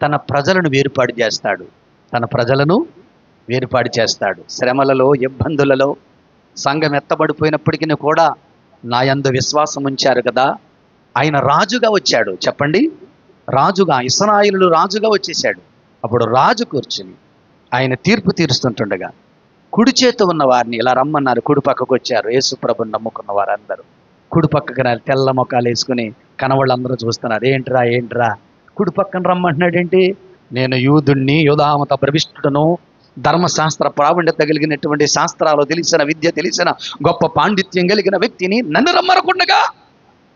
తన ప్రజలను వేరుపాటు చేస్తాడు. తన ప్రజలను వేరుపాటు చేస్తాడు. శ్రమలలో, ఇబ్బందులలో సంఘం ఎత్తబడిపోయినప్పటికీ కూడా నా యందు విశ్వాసం ఉంచారు కదా. ఆయన రాజుగా వచ్చాడు. చెప్పండి, రాజుగా, ఇశ్రాయేలు రాజుగా వచ్చేసాడు. అప్పుడు రాజు కూర్చుని ఆయన తీర్పు తీరుస్తుంటుండగా కుడి చేత ఉన్న వారిని ఇలా రమ్మన్నారు. కుడి పక్కకు వచ్చారు. యేసు ప్రభుని నమ్ముకున్న వారందరూ కుడి పక్కకు తెల్ల మొక్కలు వేసుకుని కనవాళ్ళందరూ చూస్తున్నారు. ఏంట్రా కుడి పక్కన రమ్మంటున్నాడేంటి? నేను యూదుణ్ణి, యూదామత ప్రవిష్టుడను, ధర్మశాస్త్ర ప్రావీణ్యత కలిగినటువంటి శాస్త్రాలు తెలిసిన, విద్య తెలిసిన, గొప్ప పాండిత్యం కలిగిన వ్యక్తిని నన్ను రమ్మనకుండగా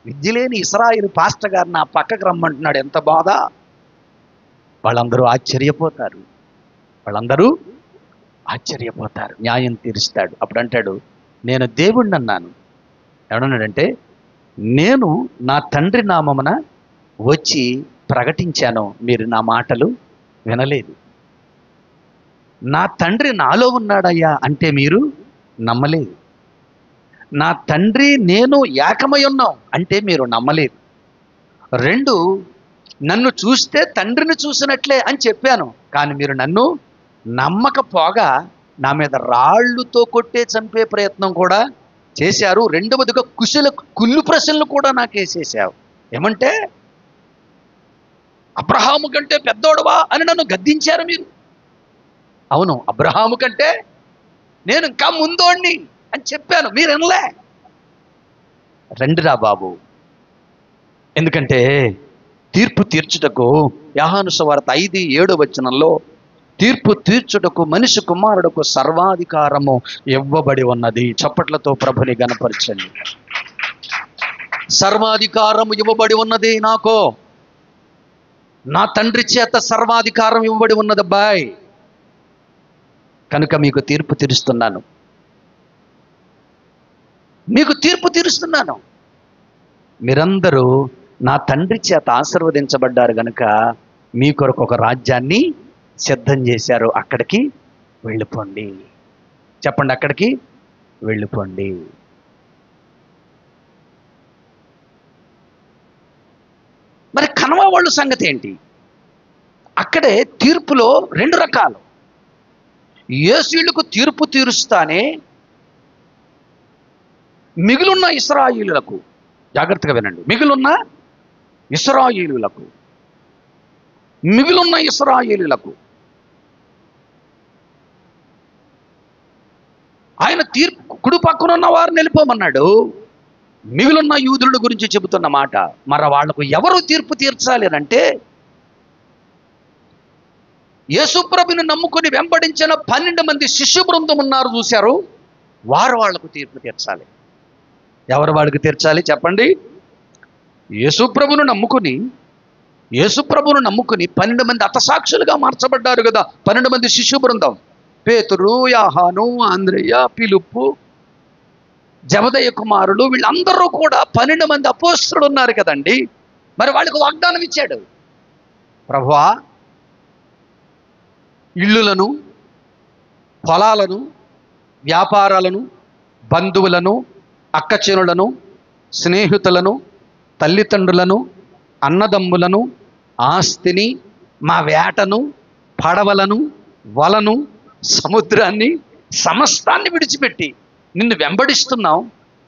విద్య లేని ఇశ్రాయేలు పాస్టర్ గారు నా పక్కకు రమ్మంటున్నాడు. ఎంత బాధ! వాళ్ళందరూ ఆశ్చర్యపోతారు. న్యాయం తీరుస్తాడు. అప్పుడు అంటాడు, నేను దేవుణ్ణి అన్నాను. ఎవడన్నాడంటే, నేను నా తండ్రి నామమున వచ్చి ప్రకటించాను, మీరు నా మాటలు వినలేదు. నా తండ్రి నాలో ఉన్నాడయ్యా అంటే మీరు నమ్మలేదు. నా తండ్రి నేను ఏకమై ఉన్నాం అంటే మీరు నమ్మలేదు. 2, నన్ను చూస్తే తండ్రిని చూసినట్లే అని చెప్పాను, కానీ మీరు నన్ను నమ్మకపోగా నా మీద రాళ్లుతో కొట్టే చంపే ప్రయత్నం కూడా చేశారు. 2వదిగా కుళ్ళు ప్రశ్నలు కూడా నాకేసేసావు. ఏమంటే, అబ్రహాము కంటే పెద్దోడవా అని నన్ను గద్దించారు మీరు. అవును, అబ్రహాము కంటే నేను ఇంకా ముందోడిని అని చెప్పాను, మీరు వినలే. రండిరా బాబు, ఎందుకంటే తీర్పు తీర్చుటకు, యోహాను సువార్త 5:7 తీర్పు తీర్చుటకు మనిషి కుమారుడుకు సర్వాధికారము ఇవ్వబడి ఉన్నది. చప్పట్లతో ప్రభుని గణపరచండి. సర్వాధికారము ఇవ్వబడి ఉన్నది నాకు. నా తండ్రి చేత సర్వాధికారం ఇవ్వబడి ఉన్నది అబ్బాయి. కనుక మీకు తీర్పు తీరుస్తున్నాను. మీరందరూ నా తండ్రి చేత ఆశీర్వదించబడ్డారు గనుక మీ కొరకు ఒక రాజ్యాన్ని సిద్ధం చేశారు. అక్కడికి వెళ్ళిపోండి. చెప్పండి, అక్కడికి వెళ్ళిపోండి. మరి కనవ వాళ్ళ సంగతి ఏంటి? అక్కడే తీర్పులో 2 రకాలు. యేసీయులకు తీర్పు తీరుస్తానే మిగిలిన ఇశ్రాయేలులకు, జాగ్రత్తగా వినండి, మిగిలిన ఇశ్రాయేలులకు ఆయన తీర్పు కుడి పక్కన ఉన్న వారిని వెళ్ళిపోమన్నాడు. మిగిలిన యూదుల గురించి చెబుతున్న మాట. మరి వాళ్లకు ఎవరు తీర్పు తీర్చాలి అంటే, యేసుప్రభుని నమ్ముకుని వెంబడించిన 12 మంది శిష్య బృందం ఉన్నారు చూశారు, వాళ్లకు తీర్పు తీర్చాలి. ఎవరు వాళ్ళకి తీర్చాలి చెప్పండి? యేసుప్రభును నమ్ముకుని 12 మంది హతసాక్షులుగా మార్చబడ్డారు కదా. 12 మంది శిష్య బృందం. పేతురు, యోహాను, ఆంద్రెయ, ఫిలిప్పు, జబదయి కుమారులు, వీళ్ళందరూ కూడా 12 మంది అపోస్తలులు ఉన్నారు కదండి. మరి వాళ్ళకు వాగ్దానం ఇచ్చాడు, ప్రభువా ఇళ్ళులను, పొలాలను, వ్యాపారాలను, బంధువులను, అక్కచెనులను, స్నేహితులను, తల్లిదండ్రులను, అన్నదమ్ములను, ఆస్తిని, మా వేటను, పడవలను, వలను, సముద్రాన్ని, సమస్తాన్ని విడిచిపెట్టి నిన్ను వెంబడిస్తున్నాం,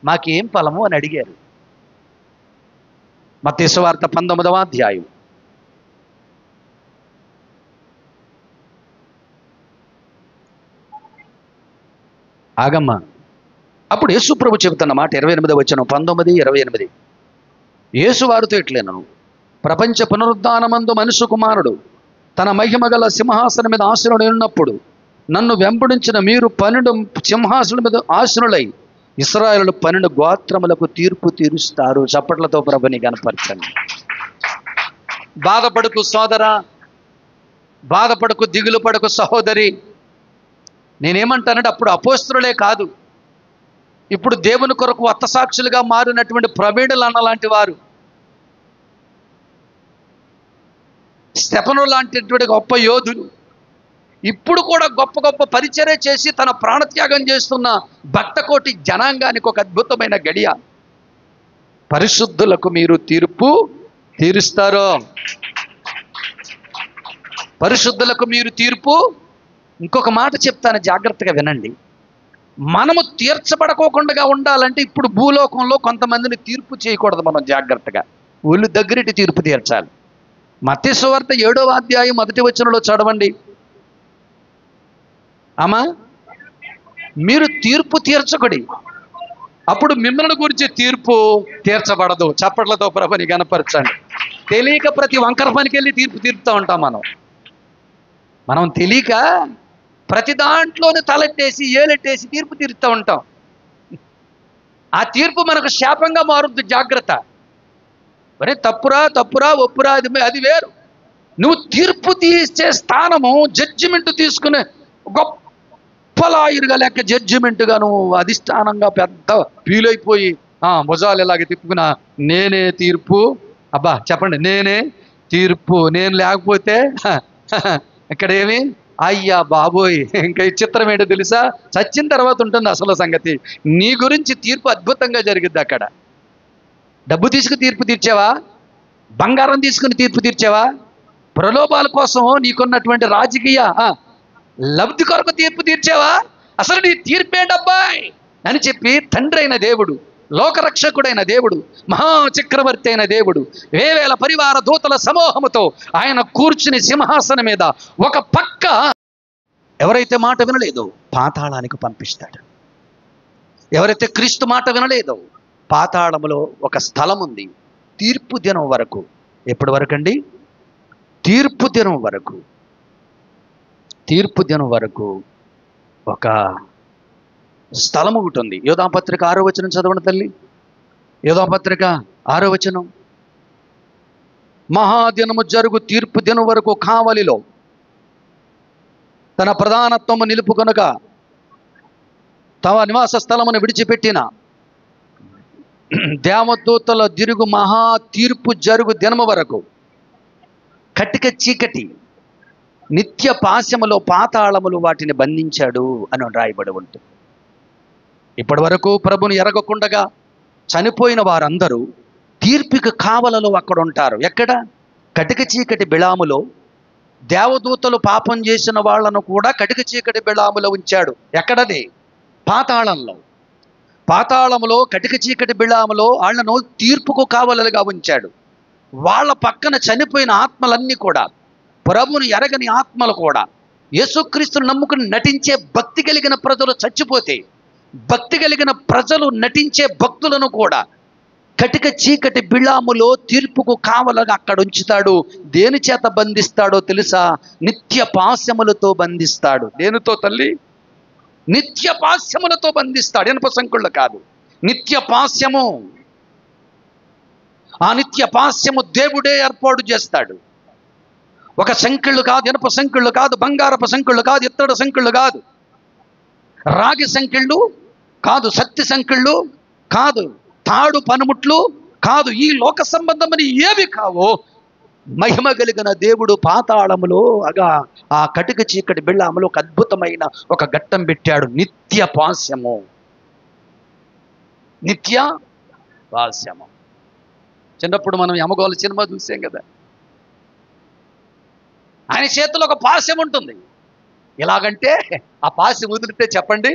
మాకేం ఫలము అని అడిగారు. మత్తయి సువార్త 19వ అధ్యాయం. ఆగమ్మ. అప్పుడు యేసు ప్రభు చెబుతున్న మాట 28వ వచనం, 19, 28. యేసు వారితో ఇట్లేనను, ప్రపంచ పునరుద్ధానమందు మనుష్య కుమారుడు తన మహిమ గల సింహాసనం మీద ఆసీనుడై ఉన్నప్పుడు నన్ను వెంబడించిన మీరు 12 సింహాసనం మీద ఆసీనులై ఇశ్రాయేలు 12 గోత్రములకు తీర్పు తీరుస్తారు. చప్పట్లతో ప్రభుని గణపరచండి. బాధపడకు సోదరా, బాధపడకు, దిగులు పడకు సహోదరి. నేనేమంటానంటే, అప్పుడు అపోస్తలులే కాదు, ఇప్పుడు దేవుని కొరకు హతసాక్షులుగా మారినటువంటి ప్రవీణులు అన్నలాంటి వారు, స్టెఫను లాంటిటువంటి గొప్ప యోధులు, ఇప్పుడు కూడా గొప్ప గొప్ప పరిచర్య చేసి తన ప్రాణత్యాగం చేస్తున్న భక్తకోటి జనాంగానికి ఒక అద్భుతమైన గడియ. పరిశుద్ధులకు మీరు తీర్పు తీరుస్తారో, పరిశుద్ధులకు మీరు తీర్పు. ఇంకొక మాట చెప్తాను, జాగ్రత్తగా వినండి. మనము తీర్చబడకోకుండా ఉండాలంటే ఇప్పుడు భూలోకంలో కొంతమందిని తీర్పు చేయకూడదు. మనం జాగ్రత్తగా వీళ్ళు దగ్గరికి తీర్పు తీర్చాలి. మత్తయి సువార్త 7వ అధ్యాయం 1వ వచనంలో చదవండి. అమ్మా, మీరు తీర్పు తీర్చకుడి, అప్పుడు మిమ్మల్ని గురించి తీర్పు తీర్చబడదు. చప్పట్లతో ప్రభుని గణపరచండి. తెలియక ప్రతి వంకర పనికి వెళ్ళి తీర్పు తీర్పుతూ ఉంటాం. మనం తెలియక ప్రతి దాంట్లోనూ తలెట్టేసి ఏలెట్టేసి తీర్పు తీరుతూ ఉంటాం. ఆ తీర్పు మనకు శాపంగా మారుద్ది. జాగ్రత్త. మరి తప్పురా తప్పురా ఒప్పురా అది వేరు. నువ్వు తీర్పు తీసే స్థానము జడ్జిమెంట్ తీసుకునే గొప్ప లాయరుగా లేక జడ్జిమెంట్గా నువ్వు అధిష్టానంగా పెద్ద ఫీల్ అయిపోయి భుజాలు ఇలాగ తిప్పుకున్నా నేనే తీర్పు. అబ్బా చెప్పండి, నేనే తీర్పు. నేను లేకపోతే ఇక్కడ ఏమి అయ్యా బాబోయ్. ఇంకా ఈ చిత్రం ఏంటో తెలుసా? చచ్చిన తర్వాత ఉంటుంది అసలు సంగతి. నీ గురించి తీర్పు అద్భుతంగా జరిగిద్ది అక్కడ. డబ్బు తీసుకుని తీర్పు తీర్చావా? బంగారం తీసుకుని తీర్పు తీర్చావా? ప్రలోభాల కోసం నీకున్నటువంటి రాజకీయ లబ్ధి కొరకు తీర్పు తీర్చావా? అసలు నీ తీర్పేంటబ్బాయ్ అని చెప్పి తండ్రి అయిన దేవుడు, లోకరక్షకుడైన దేవుడు, మహాచక్రవర్తి అయిన దేవుడు, వేవేల పరివార దూతల సమూహముతో ఆయన కూర్చుని సింహాసనం మీద ఒక పక్క ఎవరైతే మాట వినలేదో పాతాళానికి పంపిస్తాడు. ఎవరైతే క్రీస్తు మాట వినలేదో పాతాళములో ఒక స్థలం ఉంది. తీర్పు దినం వరకు. ఎప్పటి వరకు అండి? తీర్పు దినం వరకు. తీర్పు దినం వరకు ఒక స్థలము ఒకటి ఉంది. యోధాపత్రిక 6వ వచనం చదవండి తల్లి. యోధాపత్రిక 6వ వచనం. మహాదినము జరుగు తీర్పు దినం వరకు కావలిలో తన ప్రధానత్వము నిలుపుకొనక తమ నివాస స్థలమును విడిచిపెట్టిన దేవదూతల తిరుగు మహా తీర్పు జరుగు దినము వరకు కటిక చీకటి నిత్య పాశములో పాతాళములు వాటిని బంధించాడు అని రాయబడి ఉంటుంది. ఇప్పటి వరకు ప్రభుని ఎరగకుండగా చనిపోయిన వారందరూ తీర్పుకి కావలలో అక్కడ ఉంటారు. ఎక్కడ? కటిక చీకటి బిళాములో. దేవదూతలు పాపం చేసిన వాళ్లను కూడా కటిక చీకటి బిళాములో ఉంచాడు. ఎక్కడది? పాతాళంలో. పాతాళములో కటిక చీకటి బిళాములో వాళ్లను తీర్పుకు కావలలుగా ఉంచాడు. వాళ్ళ పక్కన చనిపోయిన ఆత్మలన్నీ కూడా, ప్రభుని ఎరగని ఆత్మలు కూడా, యేసుక్రీస్తును నమ్ముకుని నటించే భక్తి కలిగిన ప్రజలు చచ్చిపోతే భక్తి కలిగిన ప్రజలు నటించే భక్తులను కూడా కటిక చీకటి బిళాములో తీర్పుకు కావలగా అక్కడ ఉంచుతాడు. దేని చేత బంధిస్తాడో తెలుసా? నిత్య పాశములతో బంధిస్తాడు. దేనితో తల్లి? నిత్య పాశములతో బంధిస్తాడు. ఇనుప సంకుళ్ళు కాదు, నిత్య పాశము. ఆ నిత్య పాశము దేవుడే ఏర్పాటు చేస్తాడు. ఒక సంకిళ్ళు కాదు, ఇనుప సంకిళ్ళు కాదు, బంగారపు సంకిళ్ళు కాదు, ఇత్తడి సంకిళ్ళు కాదు, రాగి సంకిళ్ళు కాదు, సత్తి సంకిళ్ళు కాదు, తాడు పనిముట్లు కాదు, ఈ లోక సంబంధమని ఏవి కావో మహిమ కలిగిన దేవుడు పాతాళములో ఆ కటిక చీకటి బిళ్ళాములో ఒక అద్భుతమైన ఒక ఘట్టం పెట్టాడు. నిత్య పాశము. నిత్య పాశము. చిన్నప్పుడు మనం యమగోళ సినిమా చూసాం కదా. ఆయన చేతిలో ఒక పాశం ఉంటుంది. ఎలాగంటే ఆ పాశం వదిలితే చెప్పండి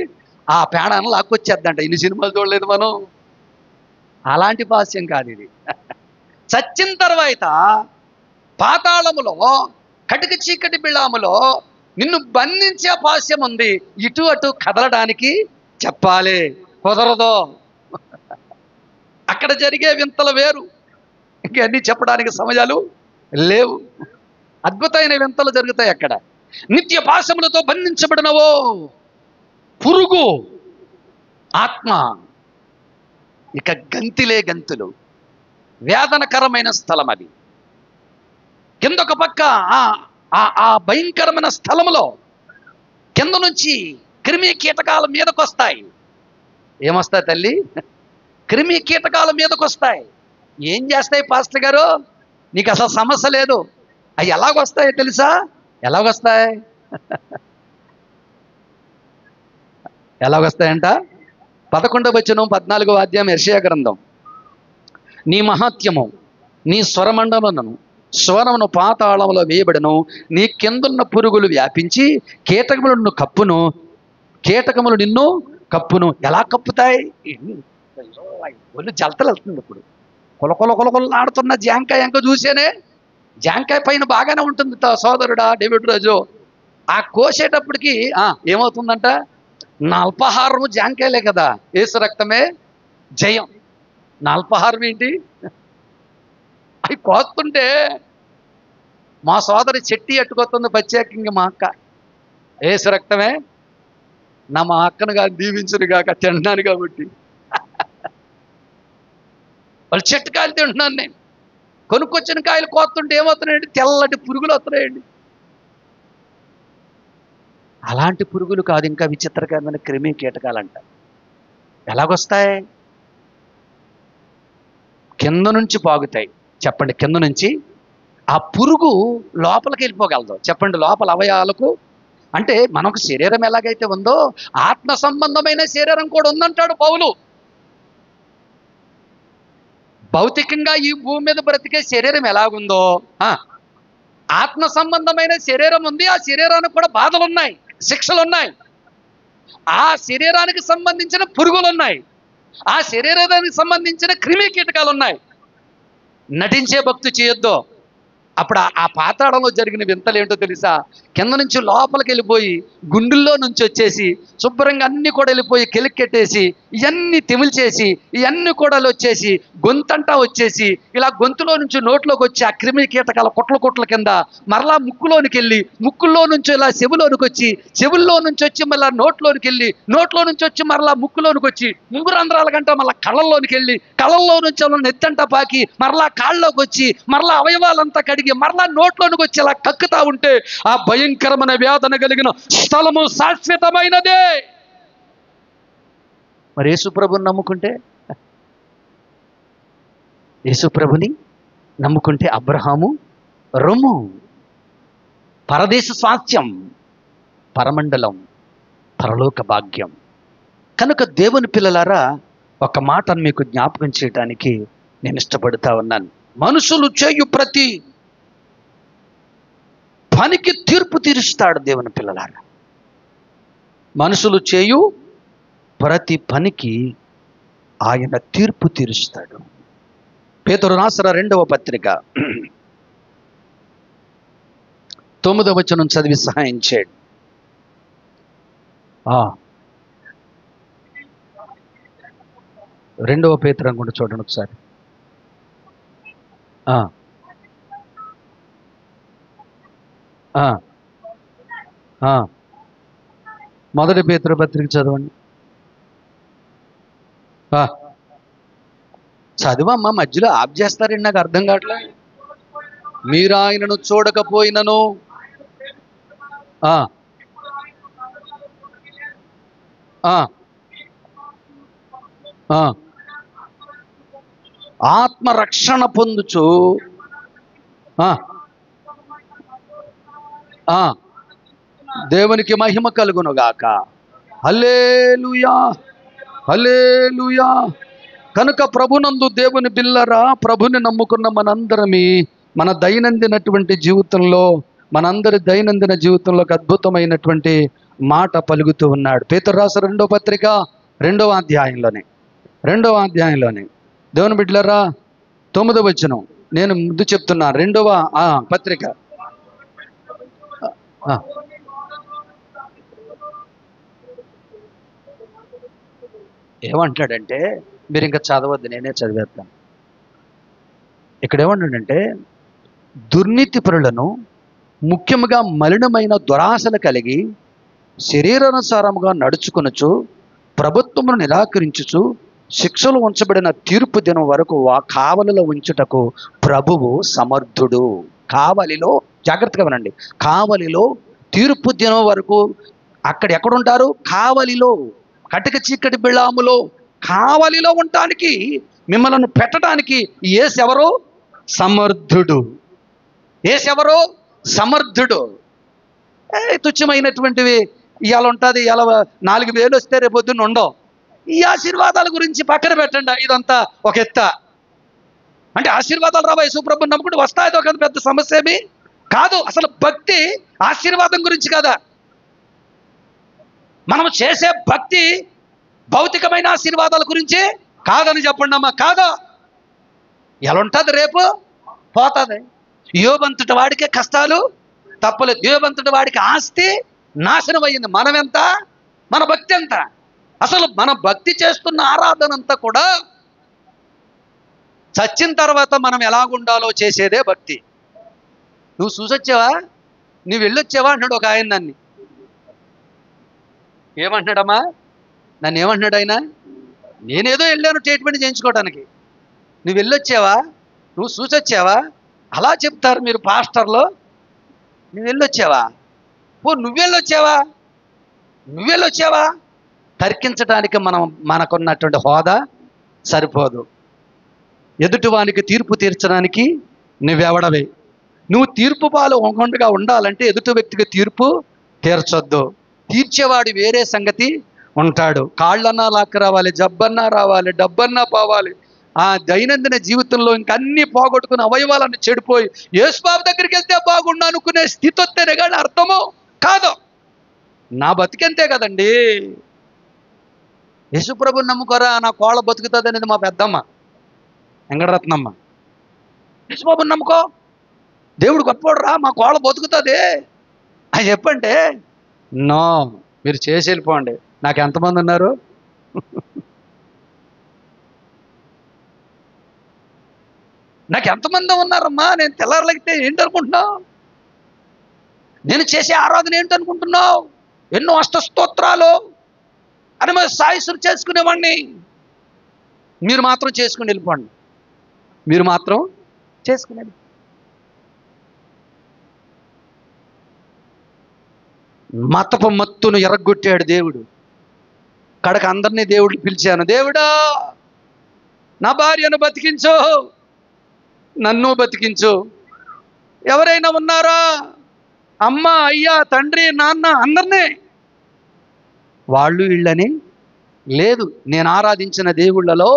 ఆ పేడాన్ని లాక్కొచ్చేద్దంట. ఇన్ని సినిమాలు చూడలేదు మనం. అలాంటి పాశ్యం కాదు ఇది. చచ్చిన తర్వాత పాతాళములో కటిక చీకటి బిళాములో నిన్ను బంధించే పాశ్యం ఉంది. ఇటు అటు కదలడానికి చెప్పాలి, కుదరదు. అక్కడ జరిగే వింతలు వేరు, ఇంకన్నీ చెప్పడానికి సమయాలు లేవు. అద్భుతమైన వింతలు జరుగుతాయి అక్కడ. నిత్య పాశములతో బంధించబడినవో పురుగు ఆత్మ, ఇక గంతిలే గంతులు. వేదనకరమైన స్థలం అది. కిందొక పక్క ఆ భయంకరమైన స్థలంలో కింద నుంచి క్రిమి కీటకాల మీదకొస్తాయి. ఏమొస్తాయి తల్లి? క్రిమి కీటకాల మీదకి వస్తాయి. ఏం చేస్తాయి పాస్టర్ గారు? నీకు అసలు సమస్య లేదు. అవి ఎలాగొస్తాయి తెలుసా? ఎలాగొస్తాయి? ఎలాగొస్తాయంట? 11వ వచనం 14వ అధ్యాయం యెషయా గ్రంథం. నీ మహాత్యము నీ స్వరమండలమును స్వరమును పాతాళములో వేయబడను, నీ కిందున్న పురుగులు వ్యాపించి కీటకములు నిన్ను కప్పును. ఎలా కప్పుతాయి? ఒళ్ళు జలతలు వెళ్తుంది. ఇప్పుడు కొలకొలకొలకొల్లాడుతున్న జాంకాయ ఎంక చూసేనే. జాంకాయ పైన బాగానే ఉంటుంది సోదరుడా డేవిడ్ రాజు. ఆ కోసేటప్పటికి ఏమవుతుందంట? నా అల్పాహారము జాంకాయలే కదా, యేసు రక్తమే జయం. నా అల్పాహారం ఏంటి? అవి కోస్తుంటే మా సోదరి చెట్టి అట్టుకొస్తుంది ప్రత్యేకంగా మా అక్క. యేసు రక్తమే మా అక్కను కాదు దీవించును కాక తింటున్నాను కాబట్టి. వాళ్ళు చెట్టు కాయలు తింటున్నాను నేను. కొనుక్కొచ్చిన కాయలు కోస్తుంటే ఏమవుతున్నాయండి? తెల్లటి పురుగులు వస్తున్నాయండి. అలాంటి పురుగులు కాదు, ఇంకా విచిత్రకరమైన క్రిమి కీటకాలంట. ఎలాగొస్తాయి? కింద నుంచి పాగుతాయి. చెప్పండి, కింద నుంచి. ఆ పురుగు లోపలికి వెళ్ళిపోగలదు. చెప్పండి, లోపల అవయవాలకు. అంటే మనకు శరీరం ఎలాగైతే ఉందో ఆత్మ సంబంధమైన శరీరం కూడా ఉందంటాడు పౌలు. భౌతికంగా ఈ భూమి మీద బ్రతికే శరీరం ఎలాగుందో ఆత్మ సంబంధమైన శరీరం ఉంది. ఆ శరీరానికి కూడా బాధలు ఉన్నాయి, శిక్షలు ఉన్నాయి. ఆ శరీరానికి సంబంధించిన పురుగులు ఉన్నాయి. ఆ శరీరానికి సంబంధించిన క్రిమి కీటకాలు ఉన్నాయి. నటించే భక్తి చేయొద్దు. అప్పుడు ఆ పాతాళంలో జరిగిన వింతలు ఏంటో తెలుసా? కింద నుంచి లోపలికి వెళ్ళిపోయి గుండెల్లో నుంచి వచ్చేసి శుభ్రంగా అన్ని కూడా వెళ్ళిపోయి కెలిక్కెట్టేసి ఇవన్నీ తెమిల్చేసి ఇవన్నీ కూడా వచ్చేసి గొంతంటా వచ్చేసి ఇలా గొంతులో నుంచి నోట్లోకి వచ్చి ఆ క్రిమి కీటకాల కుట్ల కింద మరలా ముక్కులోనికి వెళ్ళి ముక్కుల్లో నుంచి ఇలా చెవులోనికి వచ్చి చెవుల్లో నుంచి వచ్చి మళ్ళీ నోట్లోనికి వెళ్ళి నోట్లో నుంచి వచ్చి మరలా ముక్కులోనికి వచ్చి ముంగురంధ్రాల గంట మళ్ళీ కళ్ళల్లోనికి వెళ్ళి కళ్ళల్లో నుంచి నెత్తంట పాకి మరలా కాళ్ళలోకి వచ్చి మరలా అవయవాలంతా కడిగి మరలా నోట్లోనికి వచ్చి ఇలా కక్కుతా ఉంటే ఆ భయంకరమైన వేదన కలిగిన స్థలము శాశ్వతమైనదే. మరి యేసుప్రభుని నమ్ముకుంటే, యేసుప్రభుని నమ్ముకుంటే అబ్రహాము రొమ్ము, పరదేశ స్వాస్థ్యం, పరమండలం, పరలోక భాగ్యం. కనుక దేవుని పిల్లలారా, ఒక మాటను మీకు జ్ఞాపకం చేయడానికి నేను ఇష్టపడుతూ ఉన్నాను. మనుషులు చేయు ప్రతి పనికి తీర్పు తీరుస్తాడు దేవుని పిల్లలారా. మనుషులు చేయు ప్రతి పనికి ఆయన తీర్పు తీరుస్తాడు. పేతురు రాసిన 2వ పత్రిక 9వ వచనం చదివి సహాయం చేయండి. 2వ పేతురు అనుకుంటే చూడండి ఒకసారి. మొదటి పేతురు పత్రిక చదవండి. చదివమ్మా, మధ్యలో ఆప్ చేస్తారండి, నాకు అర్థం కావట్లేదు. మీరు ఆయనను చూడకపోయినను ఆత్మరక్షణ పొందుచు దేవునికి మహిమ కలుగునుగాక. హల్లెలూయా, హల్లెలూయా. కనుక ప్రభునందు దేవుని బిల్లరా, ప్రభుని నమ్ముకున్న మనందరమీ మన దైనందినటువంటి జీవితంలో, మనందరి దైనందిన జీవితంలోకి అద్భుతమైనటువంటి మాట పలుకుతూ ఉన్నాడు. పేతురు రాసిన 2వ పత్రిక 2వ అధ్యాయంలోనే దేవుని బిడ్డలారా 9వ వచనం నేను ముందు చెప్తున్నా. 2వ పత్రిక ఏమంటాడంటే, మీరు ఇంకా చదవద్దు, నేనే చదివేస్తాను. ఇక్కడ ఏమంటాడంటే, దుర్నీతి పరులను, ముఖ్యముగా మలినమైన దురాశలు కలిగి శరీరానుసారముగా నడుచుకొనుచు ప్రభుత్వమును నిరాకరించుచు శిక్షలు ఉంచబడిన తీర్పు దినం వరకు కావలిలో ఉంచుటకు ప్రభువు సమర్థుడు. కావలిలో, జాగ్రత్తగా వినండి, కావలిలో తీర్పు దినం వరకు. అక్కడ ఎక్కడుంటారు? కావలిలో. కటిక చీకటి బిళాములో కావలిలో ఉండటానికి మిమ్మల్ని పెట్టడానికి యేసెవరు? సమర్థుడు. యేసెవరు? సమర్థుడు. తుచ్చమైనటువంటివి ఇవాళ ఉంటుంది, ఇవాళ 4,000 వస్తే రేపు పొద్దున్న ఉండవు. ఈ ఆశీర్వాదాల గురించి పక్కన పెట్టండి, ఇదంతా ఒక ఎత్త. అంటే ఆశీర్వాదాలు రావా యేసుప్రభుని నమ్ముకుంటే వస్తాయో కదా, పెద్ద సమస్య ఏమి కాదు. అసలు భక్తి ఆశీర్వాదం గురించి కదా. మనం చేసే భక్తి భౌతికమైన ఆశీర్వాదాల గురించి కాదని చెప్పండి అమ్మా. కాదు, ఎలా ఉంటుంది, రేపు పోతుంది. యోబంతటి వాడికే కష్టాలు తప్పలేదు. యోబంతటి వాడికి ఆస్తి నాశనం అయ్యింది. మనం ఎంత, మన భక్తి ఎంత? అసలు మన భక్తి చేస్తున్న ఆరాధన అంతా కూడా చచ్చిన తర్వాత మనం ఎలాగుండాలో చేసేదే భక్తి. నువ్వు చూసొచ్చావా, నువ్వు వెళ్ళొచ్చావా అంటున్నాడు ఒక ఆయన. నన్ను ఏమంటున్నాడమ్మా? నన్ను ఏమంటున్నాడు ఆయన? నేనేదో వెళ్ళాను ట్రీట్మెంట్ చేయించుకోవడానికి. నువ్వు వెళ్ళొచ్చావా, నువ్వు చూసొచ్చావా? అలా చెప్తారు మీరు పాస్టర్లు. నువ్వు వెళ్ళొచ్చావా? నువ్వెళ్ళొచ్చావా? నువ్వెళ్ళొచ్చావా? తర్కించడానికి మనకున్నటువంటి హోదా సరిపోదు. ఎదుటివానికి తీర్పు తీర్చడానికి నువ్వెవడవే. నువ్వు తీర్పు పాలు ఉండగా ఉండాలంటే ఎదుటి వ్యక్తికి తీర్పు తీర్చొద్దు. తీర్చేవాడు వేరే సంగతి ఉంటాడు. కాళ్ళన్నా లాక్క రావాలి, జబ్బన్నా రావాలి, డబ్బన్నా పోవాలి. ఆ దైనందిన జీవితంలో ఇంకన్నీ పోగొట్టుకుని అవయవాలన్నీ చెడిపోయి యేసుబాబు దగ్గరికి వెళ్తే బాగుండు అనుకునే స్థితి వస్తేనే కానీ అర్థము కాదు. నా బతికెంతే కదండి. యేసుప్రభుని నమ్ముకోరా, నా కోళ్ళ బతుకుతుంది అనేది మా పెద్దమ్మ వెంకటరత్నమ్మ. యేసుబాబుని నమ్ముకో, దేవుడు గొప్పవాడు రా, మా కోళ్ళ బతుకుతుంది అని చెప్పంటే, నో, మీరు చేసి వెళ్ళిపోండి. నాకు ఎంతమంది ఉన్నారు? నాకు ఎంతమంది ఉన్నారమ్మా? నేను తెల్లారలేగితే ఏంటనుకుంటున్నావు? నేను చేసే ఆరాధన ఏంటనుకుంటున్నావు? ఎన్నో అష్టస్తోత్రాలు అని మరి సాయిసులు చేసుకునేవాడిని. మీరు మాత్రం చేసుకుని వెళ్ళిపోండి. మీరు మాత్రం చేసుకునేది. మతపు మత్తును ఎరగొట్టాడు దేవుడు. కడక అందరినీ దేవుడిని పిలిచాను, దేవుడా నా భార్యను బతికించు, నన్ను బతికించు. ఎవరైనా ఉన్నారా? అమ్మ, అయ్యా, తండ్రి, నాన్న అందరినీ. వాళ్ళు వీళ్ళని లేదు, నేను ఆరాధించిన దేవుళ్ళలో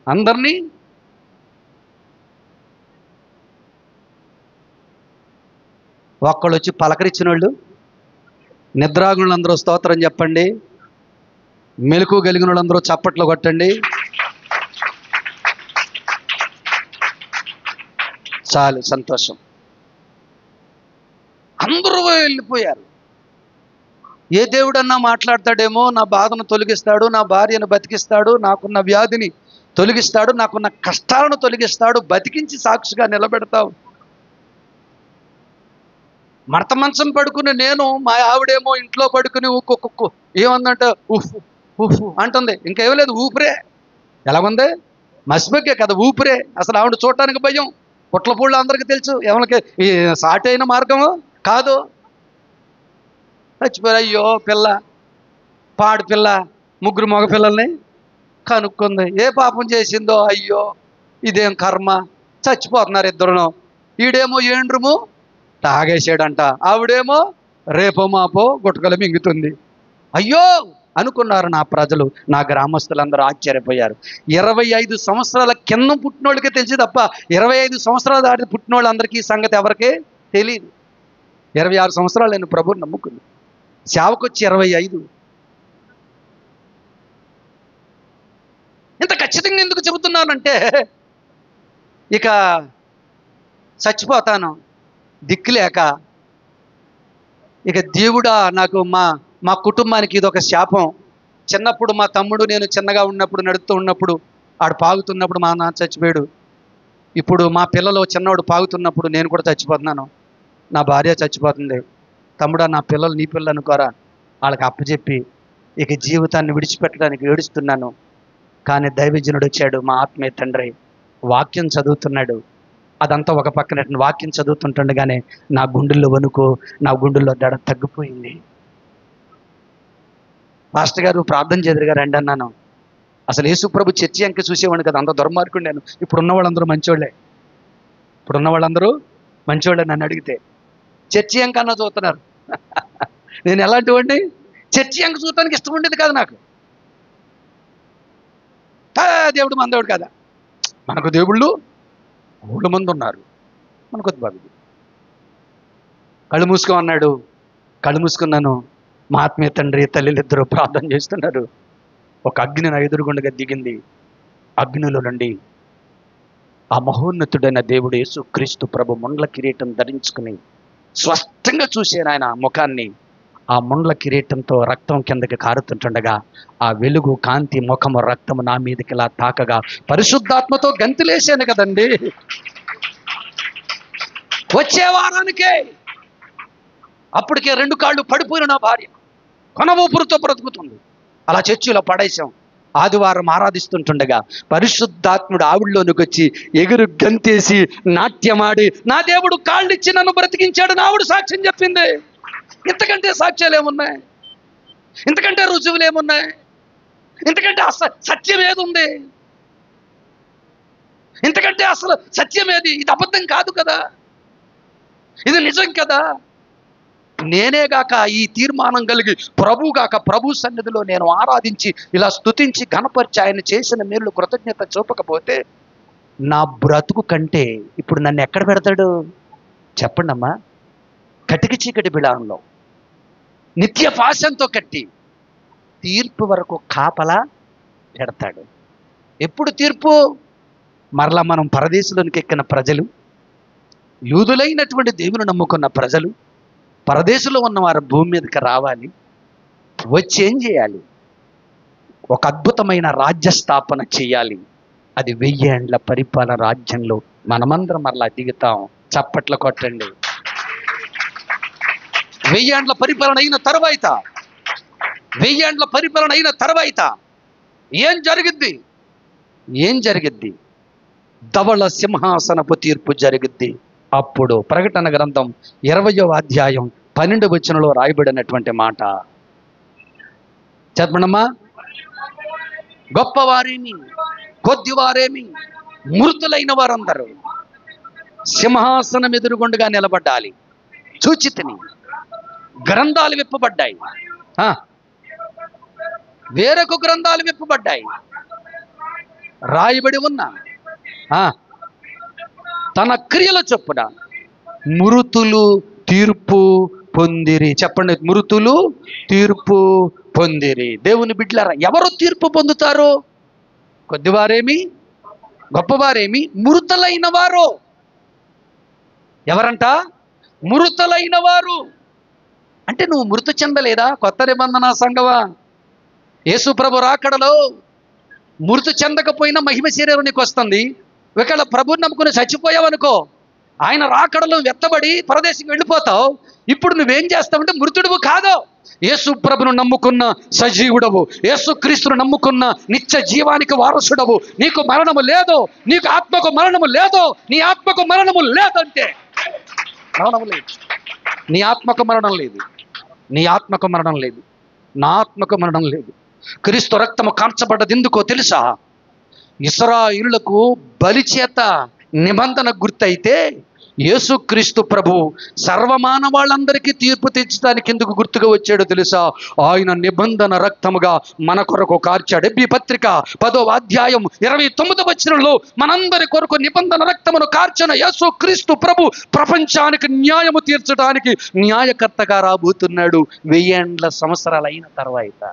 అందరినీ. ఒక్కళ్ళు వచ్చి పలకరించిన వాళ్ళు, నిద్రాగులందరూ స్తోత్రం చెప్పండి, మెలకు కలిగిన వాళ్ళందరూ చప్పట్లు కొట్టండి. చాలు, సంతోషం. అందరూ వెళ్ళిపోయారు. ఏ దేవుడన్నా మాట్లాడతాడేమో, నా బాధను తొలగిస్తాడు, నా భార్యను బతికిస్తాడు, నాకున్న వ్యాధిని తొలగిస్తాడు, నాకున్న కష్టాలను తొలగిస్తాడు, బతికించి సాక్షిగా నిలబెడతావు. మడత మంచం పడుకుని నేను, మా ఆవిడేమో ఇంట్లో పడుకుని ఊక్కు ఏమందంటే ఉఫ్ ఉఫ్ అంటుంది. ఇంకేం లేదు, ఊపిరే. ఎలాగుంది? మసిబగ్గే కదా ఊపిరే. అసలు ఆవిడ చూడటానికి భయం. పుట్లపూళ్ళు అందరికీ తెలుసు, ఎవరికి ఈ సాటి అయిన మార్గము కాదు. చచ్చిపోయారు. అయ్యో పిల్ల, పాడి పిల్ల, 3 మగపిల్లల్ని కనుక్కుంది. ఏ పాపం చేసిందో, అయ్యో ఇదేం కర్మ, చచ్చిపోతున్నారు ఇద్దరును. ఈడేమో ఏండ్రుము తాగేసాడంట, ఆవిడేమో రేపో మాపో గుట్టకలు మింగుతుంది. అయ్యో అనుకున్నారు నా ప్రజలు, నా గ్రామస్తులందరూ ఆశ్చర్యపోయారు. 25 సంవత్సరాల కింద పుట్టినోళ్ళకే తెలిసి తప్ప 25 సంవత్సరాలు దాటి పుట్టినోళ్ళందరికీ ఈ సంగతి ఎవరికే తెలియదు. 26 సంవత్సరాలు నేను ప్రభువుని నమ్ముకుంది, సేవకొచ్చి 25. ఇంత ఖచ్చితంగా ఎందుకు చెబుతున్నానంటే, ఇక చచ్చిపోతాను దిక్కులేక, ఇక దేవుడా నాకు మా కుటుంబానికి ఇది ఒక శాపం. చిన్నప్పుడు మా తమ్ముడు నేను చిన్నగా ఉన్నప్పుడు, నడుస్తూ ఉన్నప్పుడు, ఆడు పాగుతున్నప్పుడు మా నాన్న చచ్చిపోయాడు. ఇప్పుడు మా పిల్లలు చిన్నవాడు పాగుతున్నప్పుడు నేను కూడా చచ్చిపోతున్నాను, నా భార్య చచ్చిపోతుంది. తమ్ముడా, నా పిల్లలు నీ పిల్లలు అనుకోరా, వాళ్ళకి అప్పచెప్పి ఇక జీవితాన్ని విడిచిపెట్టడానికి ఏడుస్తున్నాను. కానీ దైవజనుడు వచ్చాడు, మా ఆత్మీయ తండ్రి, వాక్యం చదువుతున్నాడు. అదంతా ఒక పక్కన వాక్యం చదువుతుంటుండగానే నా గుండెల్లో వణుకు, నా గుండెల్లో దడ తగ్గిపోయింది. పాస్టర్ గారు ప్రార్థన చేదురుగా రండి అన్నాను. అసలు యేసుప్రభు చర్చి అంక చూసేవాడిని కదా, అంత దుర్మార్గుడు నేను. ఇప్పుడున్న వాళ్ళందరూ మంచోళ్ళే, ఇప్పుడున్న వాళ్ళందరూ మంచోళ్ళే. నన్ను అడిగితే చర్చి అంక అన్న చూస్తున్నారు. నేను ఎలాంటి వాడిని? చర్చి అంక చూడటానికి ఇష్టం ఉండేది కాదు నాకు. దేవుడు మందేవుడు కదా, మనకు దేవుళ్ళు 3 మంది ఉన్నారు, మనకు బాబు. కళ్ళు మూసుకో అన్నాడు, కళ్ళు మూసుకున్నాను. మా ఆత్మీయ తండ్రి తల్లిలిద్దరూ ప్రార్థన చేస్తున్నారు. ఒక అగ్ని నా ఎదురుగుండగా దిగింది. అగ్నిలో నుండి ఆ మహోన్నతుడైన దేవుడు యేసు క్రీస్తు ప్రభు ముండ్ల కిరీటం ధరించుకుని స్పష్టంగా చూశాను ఆయన ముఖాన్ని. ఆ ముండ్ల కిరీటంతో రక్తం కిందకి కారుతుంటుండగా ఆ వెలుగు, కాంతి, ముఖము, రక్తము నా మీదకి ఇలా తాకగా పరిశుద్ధాత్మతో గంతులేసాను కదండి. వచ్చే వారానికే అప్పటికే 2 కాళ్ళు పడిపోయిన నా భార్య కొన ఊపిరితో బ్రతుకుతుంది. అలా చర్చిలో పడేశాం. ఆదివారం ఆరాధిస్తుంటుండగా పరిశుద్ధాత్ముడు ఆవిడలోనికి వచ్చి ఎగురు గంతేసి నాట్యమాడి నా దేవుడు కాళ్ళిచ్చి నన్ను బ్రతికించాడు నా ఆవిడ సాక్ష్యం చెప్పింది. ఇంతకంటే సాక్ష్యాలు ఏమున్నాయి? ఇంతకంటే రుజువులు ఏమున్నాయి? ఇంతకంటే అసలు సత్యం ఏది ఉంది? ఇంతకంటే అసలు సత్యం ఏది? ఇది అబద్ధం కాదు కదా, ఇది నిజం కదా. నేనే గాక ఈ తీర్మానం కలిగి ప్రభు గాక ప్రభు సన్నిధిలో నేను ఆరాధించి ఇలా స్తుతించి ఘనపరిచి ఆయన చేసిన మేలు కృతజ్ఞత చూపకపోతే నా బ్రతుకు కంటే ఇప్పుడు నన్ను ఎక్కడ పెడతాడు చెప్పండి అమ్మా? కటికి చీకటి బిడారంలో నిత్య పాశంతో కట్టి తీర్పు వరకు కాపలా పెడతాడు. ఎప్పుడు తీర్పు? మరలా మనం పరదేశంలోనికి ఎక్కిన ప్రజలు, యూదులైనటువంటి దేవుని నమ్ముకున్న ప్రజలు, పరదేశంలో ఉన్న వారు భూమి మీదకి రావాలి. వచ్చి ఏం చేయాలి? ఒక అద్భుతమైన రాజ్య స్థాపన చేయాలి. అది 1000 ఏండ్ల పరిపాలన రాజ్యంలో మనమందరం మరలా దిగుతాం. చప్పట్లు కొట్టండి. 1000 ఏండ్ల పరిపాలన అయిన తర్వాత 1000 ఏండ్ల పరిపాలన అయిన తర్వాత ఏం జరిగిద్ది? ఏం జరిగిద్ది? ధవళ సింహాసనపు తీర్పు జరిగిద్ది. అప్పుడు ప్రకటన గ్రంథం 20వ అధ్యాయం 12వ వచనంలో రాయబడినటువంటి మాట చెప్పండమ్మా. గొప్పవారేమి, కొద్దివారేమి, మృతులైన వారందరూ సింహాసనం ఎదురుగుండగా నిలబడ్డాలి. చూచితిని, గ్రంథాలు విప్పబడ్డాయి. వేరొక గ్రంథాలు విప్పబడ్డాయి. రాయబడి ఉన్న తన క్రియల చొప్పున మృతులు తీర్పు పొందిరి. చెప్పండి, మృతులు తీర్పు పొందిరి. దేవుని బిడ్డలారా, ఎవరు తీర్పు పొందుతారు? కొద్దివారేమి, గొప్పవారేమి, మృతులైన వారు. ఎవరంట? మృతులైన వారు. అంటే నువ్వు మృతి చెందలేదా? కొత్త నిబంధన సంఘమా? యేసు ప్రభు రాకడలో మృతి చెందకపోయినా మహిమ శరీరం నీకు వస్తుంది. ఒకవేళ ప్రభుని నమ్ముకుని చచ్చిపోయావనుకో, ఆయన రాకడలో వెత్తబడి పరదేశికి వెళ్ళిపోతావు. ఇప్పుడు నువ్వేం చేస్తావంటే మృతుడువు కాదు, యేసు ప్రభును నమ్ముకున్న సజీవుడవు, యేసు క్రీస్తును నమ్ముకున్న నిత్య జీవానికి వారసుడవు. నీకు మరణము లేదు, నీకు ఆత్మకు మరణము లేదు. నీ ఆత్మకు మరణము లేదంటే మరణము లేదు. నీ ఆత్మకు మరణం లేదు, నీ ఆత్మకు మరణం లేదు, నా ఆత్మకు మరణం లేదు. క్రీస్తు రక్తము కార్చబడ్డది ఎందుకో తెలుసా? ఇశ్రాయేలులకు బలి చేత నిబంధన గుర్తయితే యేసుక్రీస్తు ప్రభు సర్వమానవాళ్ళందరికీ తీర్పు తెచ్చడానికి ఎందుకు గుర్తుగా వచ్చాడో తెలుసా? ఆయన నిబంధన రక్తముగా మన కొరకు కార్చాడు. ఎబ్రీ పత్రిక 10వ అధ్యాయం 29వ వచనంలో మనందరి కొరకు నిబంధన రక్తమును కార్చిన యేసుక్రీస్తు ప్రభు ప్రపంచానికి న్యాయము తీర్చడానికి న్యాయకర్తగా రాబోతున్నాడు 1000 ఏండ్ల సంవత్సరాలు అయిన తర్వాత.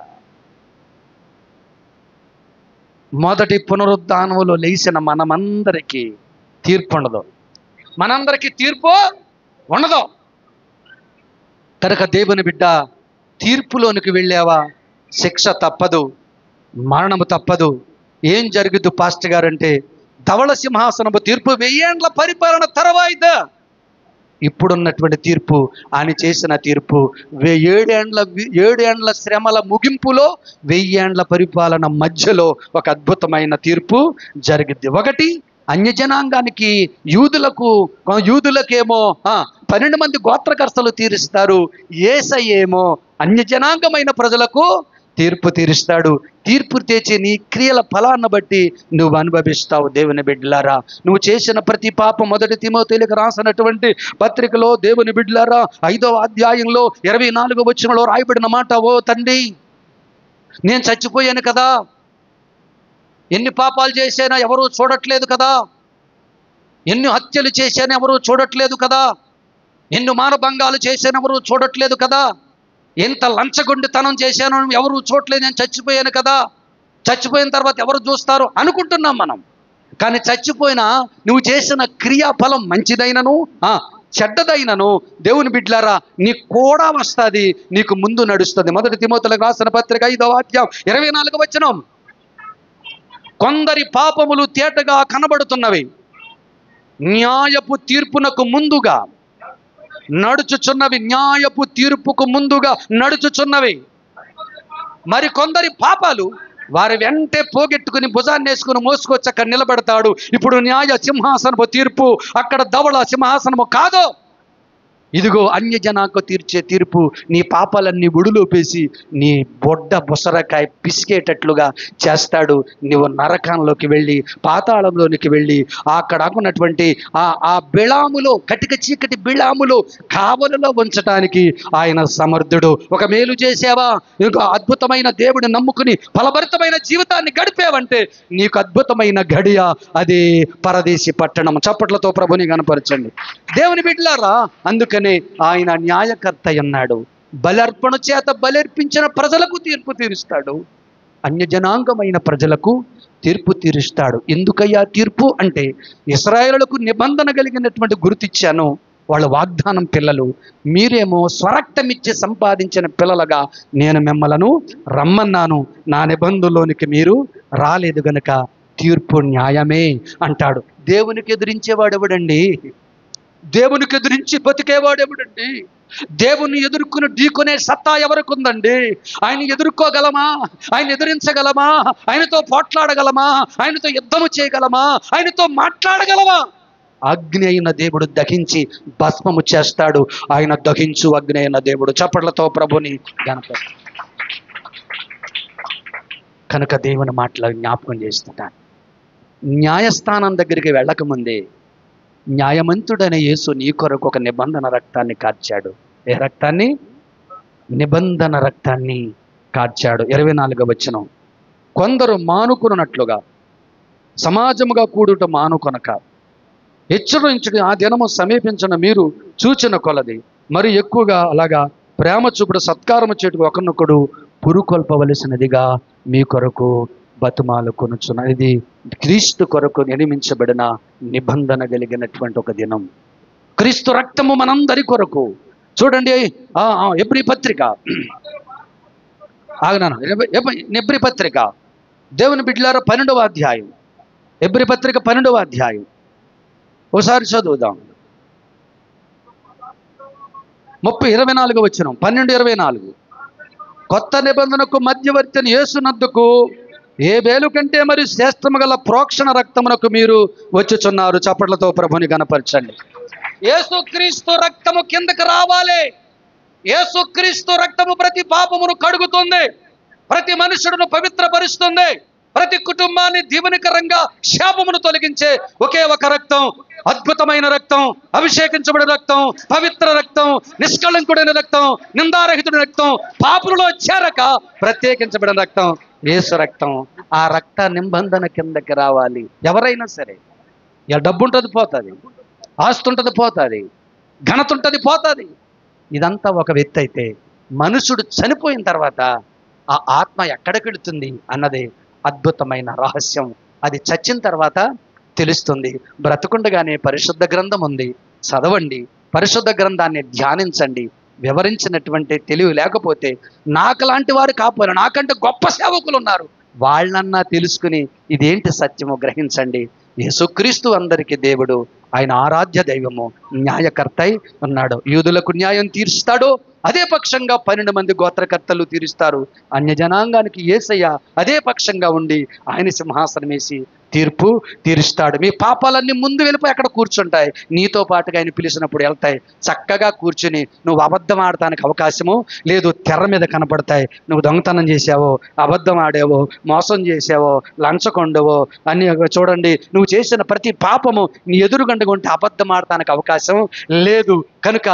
మొదటి పునరుద్ధానములో లేచిన మనమందరికీ తీర్పు ఉండదు. మనందరికీ తీర్పు ఉండదు. కనుక దేవుని బిడ్డ, తీర్పులోనికి వెళ్ళావా? శిక్ష తప్పదు, మరణము తప్పదు. ఏం జరుగుద్దు పాస్టర్ గారు అంటే, ధవళ సింహాసనపు తీర్పు 1000 ఏండ్ల పరిపాలన తర్వాత. ఇప్పుడున్నటువంటి తీర్పు, ఆయన చేసిన తీర్పు 7 ఏండ్ల శ్రమల ముగింపులో 1000 ఏండ్ల పరిపాలన మధ్యలో ఒక అద్భుతమైన తీర్పు జరిగిద్ది. ఒకటి అన్యజనాంగానికి, యూదులకేమో 12 మంది గోత్రకర్తలు తీరుస్తారు. యేసయ్యేమో అన్యజనాంగమైన ప్రజలకు తీర్పు తీరుస్తాడు. తీర్పు తెచ్చి నీ క్రియల ఫలాన్ని బట్టి నువ్వు అనుభవిస్తావు. దేవుని బిడ్డలారా, నువ్వు చేసిన ప్రతి పాపం మొదటి తిమోతేయులకు రాసినటువంటి పత్రికలో దేవుని బిడ్డలారా 5వ అధ్యాయంలో 24వ వచనంలో రాయబడిన మాట, ఓ తండ్రి, నేను చచ్చిపోయాను కదా, ఎన్ని పాపాలు చేశానో ఎవరూ చూడట్లేదు కదా, ఎన్ని హత్యలు చేశాను ఎవరూ చూడట్లేదు కదా, ఎన్ని మానభంగాలు చేశాను ఎవరూ చూడట్లేదు కదా, ఎంత లంచగొండితనం చేశాను ఎవరు చూడలేదు, నేను చచ్చిపోయాను కదా, చచ్చిపోయిన తర్వాత ఎవరు చూస్తారు అనుకుంటున్నాం మనం. కానీ చచ్చిపోయినా నువ్వు చేసిన క్రియాఫలం మంచిదైనను చెడ్డదైనను దేవుని బిడ్డలారా నీకు కూడా వస్తుంది, నీకు ముందు నడుస్తుంది. మొదటి తిమోతేయులకు రాసిన పత్రిక 5వ అధ్యాయం 24వ వచనం, కొందరి పాపములు తేటగా కనబడుతున్నవి, న్యాయపు తీర్పునకు ముందుగా నడుచుచున్నవి, న్యాయపు తీర్పుకు ముందుగా నడుచుచున్నవి. మరి కొందరి పాపాలు వారి వెంటే పోగొట్టుకుని భుజాన్ని వేసుకుని మోసుకొచ్చి అక్కడ నిలబెడతాడు. ఇప్పుడు న్యాయ సింహాసనపు తీర్పు అక్కడ ధవళ సింహాసనము కాదు, ఇదిగో అన్యజనాకు తీర్చే తీర్పు. నీ పాపాలన్నీ బుడిలోపేసి నీ బొడ్డ బుసరకాయ పిసికేటట్లుగా చేస్తాడు. నువ్వు నరకంలోకి వెళ్ళి పాతాళంలోనికి వెళ్ళి అక్కడ ఉన్నటువంటి ఆ బిళాములో, కటిక చీకటి బిళాములో కావలలో ఉంచటానికి ఆయన సమర్థుడు. ఒక మేలు చేసావా, ఇంకో అద్భుతమైన దేవుడిని నమ్ముకుని ఫలభరితమైన జీవితాన్ని గడిపావంటే నీకు అద్భుతమైన గడియ అదే పరదేశి పట్టణం. చప్పట్లతో ప్రభుని కనపరచండి. దేవుని బిడ్డలారా, అందుకనే ఆయన న్యాయకర్త అన్నాడు. బలర్పణ చేత బలర్పించిన ప్రజలకు తీర్పు తీరుస్తాడు, అన్యజనాంగమైన ప్రజలకు తీర్పు తీరుస్తాడు. ఎందుకయ్యా తీర్పు అంటే, ఇశ్రాయేలులకు నిబంధన కలిగినటువంటి గుర్తిచ్చాను, వాళ్ళ వాగ్దానం పిల్లలు, మీరేమో స్వరక్తమిచ్చి సంపాదించిన పిల్లలుగా నేను మిమ్మలను రమ్మన్నాను, నా నిబంధనలోనికి మీరు రాలేదు గనుక తీర్పు న్యాయమే అంటాడు. దేవునికి ఎదిరించేవాడెవడండి? దేవునికి ఎదిరించి బతికేవాడెవడండి? దేవుని ఎదుర్కొని ఢీకొనే సత్తా ఎవరికి ఉందండి? ఆయన ఎదుర్కోగలమా? ఆయన ఎదిరించగలమా? ఆయనతో పోట్లాడగలమా? ఆయనతో యుద్ధము చేయగలమా? ఆయనతో మాట్లాడగలమా? అగ్ని అయిన దేవుడు దహించి భస్మము చేస్తాడు. ఆయన దహించు అగ్ని అయిన దేవుడు. చప్పట్లతో ప్రభుని గణపతి. కనుక దేవుని మాటలు జ్ఞాపకం చేస్తుంటాను. న్యాయస్థానం దగ్గరికి వెళ్ళకముందే న్యాయమంతుడైన యేసు నీ కొరకు ఒక నిబంధన రక్తాన్ని కార్చాడు. ఏ రక్తాన్ని? నిబంధన రక్తాన్ని కార్చాడు. 24వ వచనం, కొందరు మానుకున్నట్లుగా సమాజముగా కూడుట మానుకొనక హెచ్చరించుడు ఆ దినము సమీపించిన మీరు చూచిన కొలది మరి ఎక్కువగా అలాగా ప్రేమ చూపుడు సత్కారము చేటుకు ఒకరినొకడు పురుకొల్పవలసినదిగా మీ కొరకు బతుమాలు కొనుచున్న. ఇది క్రీస్తు కొరకు నిర్మించబడిన నిబంధన కలిగినటువంటి ఒక దినం. క్రీస్తు రక్తము మనందరి కొరకు. చూడండి, ఎబ్రీ పత్రిక ఎబ్రీ పత్రిక దేవుని బిడ్డలారా 12వ అధ్యాయం, ఎబ్రీ పత్రిక 12వ అధ్యాయం ఒకసారి చదువుదాం. 24వ వచనం, 12:24, కొత్త నిబంధనకు మధ్యవర్తిని యేసునందుకు ఏ వేలు కంటే మరి శ్రేష్టము గల ప్రోక్షణ రక్తమునకు మీరు వచ్చుచున్నారు. చప్పట్లతో ప్రభుని గణపరచండి. యేసుక్రీస్తు రక్తము కిందకి రావాలి. యేసుక్రీస్తు రక్తము ప్రతి పాపమును కడుగుతుంది, ప్రతి మనుషుడును పవిత్రపరుస్తుంది, ప్రతి కుటుంబాన్ని దీవెనకరంగా శాపమును తొలగించే ఒకే ఒక రక్తం, అద్భుతమైన రక్తం, అభిషేకించబడిన రక్తం, పవిత్ర రక్తం, నిష్కళంకుడైన రక్తం, నిందారహితుడి రక్తం, పాపులలో చేరక ప్రత్యేకించబడిన రక్తం యేసు రక్తం. ఆ రక్త నిబంధన కిందకి రావాలి. ఎవరైనా సరే, డబ్బు ఉంటుంది పోతుంది, ఆస్తి ఉంటుంది పోతుంది, ఘనత ఉంటుంది పోతుంది. ఇదంతా ఒక వ్యక్తి అయితే, మనుషుడు చనిపోయిన తర్వాత ఆ ఆత్మ ఎక్కడికి వెళుతుంది అన్నది అద్భుతమైన రహస్యం. అది చచ్చిన తర్వాత తెలుస్తుంది. బ్రతుకుండగానే పరిశుద్ధ గ్రంథం ఉంది, చదవండి, పరిశుద్ధ గ్రంథాన్ని ధ్యానించండి. వివరించినటువంటి తెలివి లేకపోతే, నాకు లాంటి వారు కాకపోయినా నాకంటే గొప్ప సేవకులు ఉన్నారు, వాళ్ళన్నా తెలుసుకుని ఇదేంటి సత్యము గ్రహించండి. యేసుక్రీస్తు అందరికీ దేవుడు, ఆయన ఆరాధ్య దైవము. న్యాయకర్త అయి ఉన్నాడు. యూదులకు న్యాయం తీరుస్తాడు, అదే పక్షంగా 12 మంది గోత్రకర్తలు తీరుస్తారు. అన్యజనాంగానికి యేసయ్య అదే పక్షంగా ఉండి ఆయన సింహాసనం వేసి తీర్పు తీరుస్తాడు. మీ పాపాలన్నీ ముందు వెళ్ళిపోయి అక్కడ కూర్చుంటాయి, నీతో పాటుగా ఆయన పిలిచినప్పుడు వెళ్తాయి. చక్కగా కూర్చుని నువ్వు అబద్ధం ఆడటానికి అవకాశము లేదు, తెర మీద కనపడతాయి. నువ్వు దొంగతనం చేసావో, అబద్ధం ఆడావో, మోసం చేసావో, లంచకొండవో అని చూడండి, నువ్వు చేసిన ప్రతి పాపము నీ ఎదురుగుండగా ఉంటే అబద్ధం ఆడటానికి అవకాశం లేదు. కనుక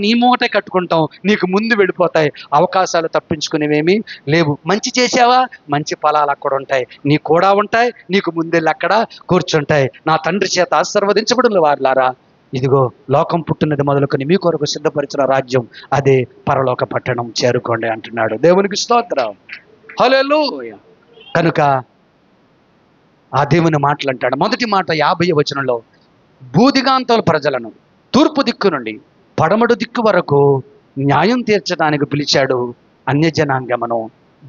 నీ మూటే కట్టుకుంటాం, నీకు ముందు వెళ్ళిపోతాయి, అవకాశాలు తప్పించుకునేవేమీ లేవు. మంచి చేసావా, మంచి ఫలాలు అక్కడ ఉంటాయి, నీ కూడా ఉంటాయి, నీకు ముందెళ్ళి అక్కడ కూర్చుంటాయి. నా తండ్రి చేత ఆశీర్వదించబడిన వారులారా, ఇదిగో లోకం పుట్టినది మొదలుకొని మీ కొరకు సిద్ధపరిచిన రాజ్యం, అదే పరలోక పట్టణం చేరుకోండి అంటున్నాడు. దేవునికి స్తోత్రం, హల్లెలూయా. కనుక ఆ దేవుని మాటలు అంటాడు. మొదటి మాట 50వ వచనంలో, భూదిగాంతల ప్రజలను తూర్పు దిక్కు నుండి పడమడు దిక్కు వరకు న్యాయం తీర్చడానికి పిలిచాడు. అన్యజనాంగమును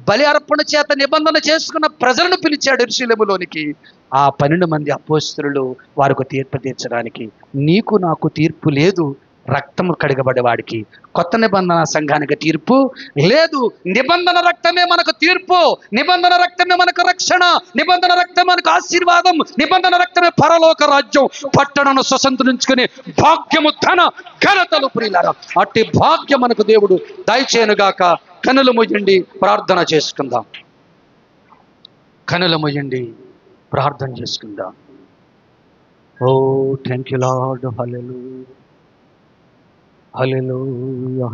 బలి అర్పణ చేత నిబంధన చేసుకున్న ప్రజలను పిలిచాడు యెరూషలేములోనికి. ఆ 12 మంది అపోస్తలులు వారికి తీర్పు తీర్చడానికి. నీకు నాకు తీర్పు లేదు, రక్తము కడగబడే వాడికి. కొత్త నిబంధన సంఘానికి తీర్పు లేదు, నిబంధన రక్తమే మనకు తీర్పు, నిబంధన రక్తమే మనకు రక్షణ, నిబంధన రక్తమే మనకు ఆశీర్వాదం, నిబంధన రక్తమే పరలోక రాజ్యం, పట్టణను స్వతంత్రించుకునే భాగ్యము, ధన ఘనతలు ప్రియులారా. అట్టి భాగ్యం మనకు దేవుడు దయచేయునుగాక. కనులు మూయండి, ప్రార్థన చేసుకుందాం. కనులు మూయండి, ప్రార్థన చేసుకుందాం. ఓ థ్యాంక్ యూ లార్డ్, హల్లెలూయా, హల్లెలూయా.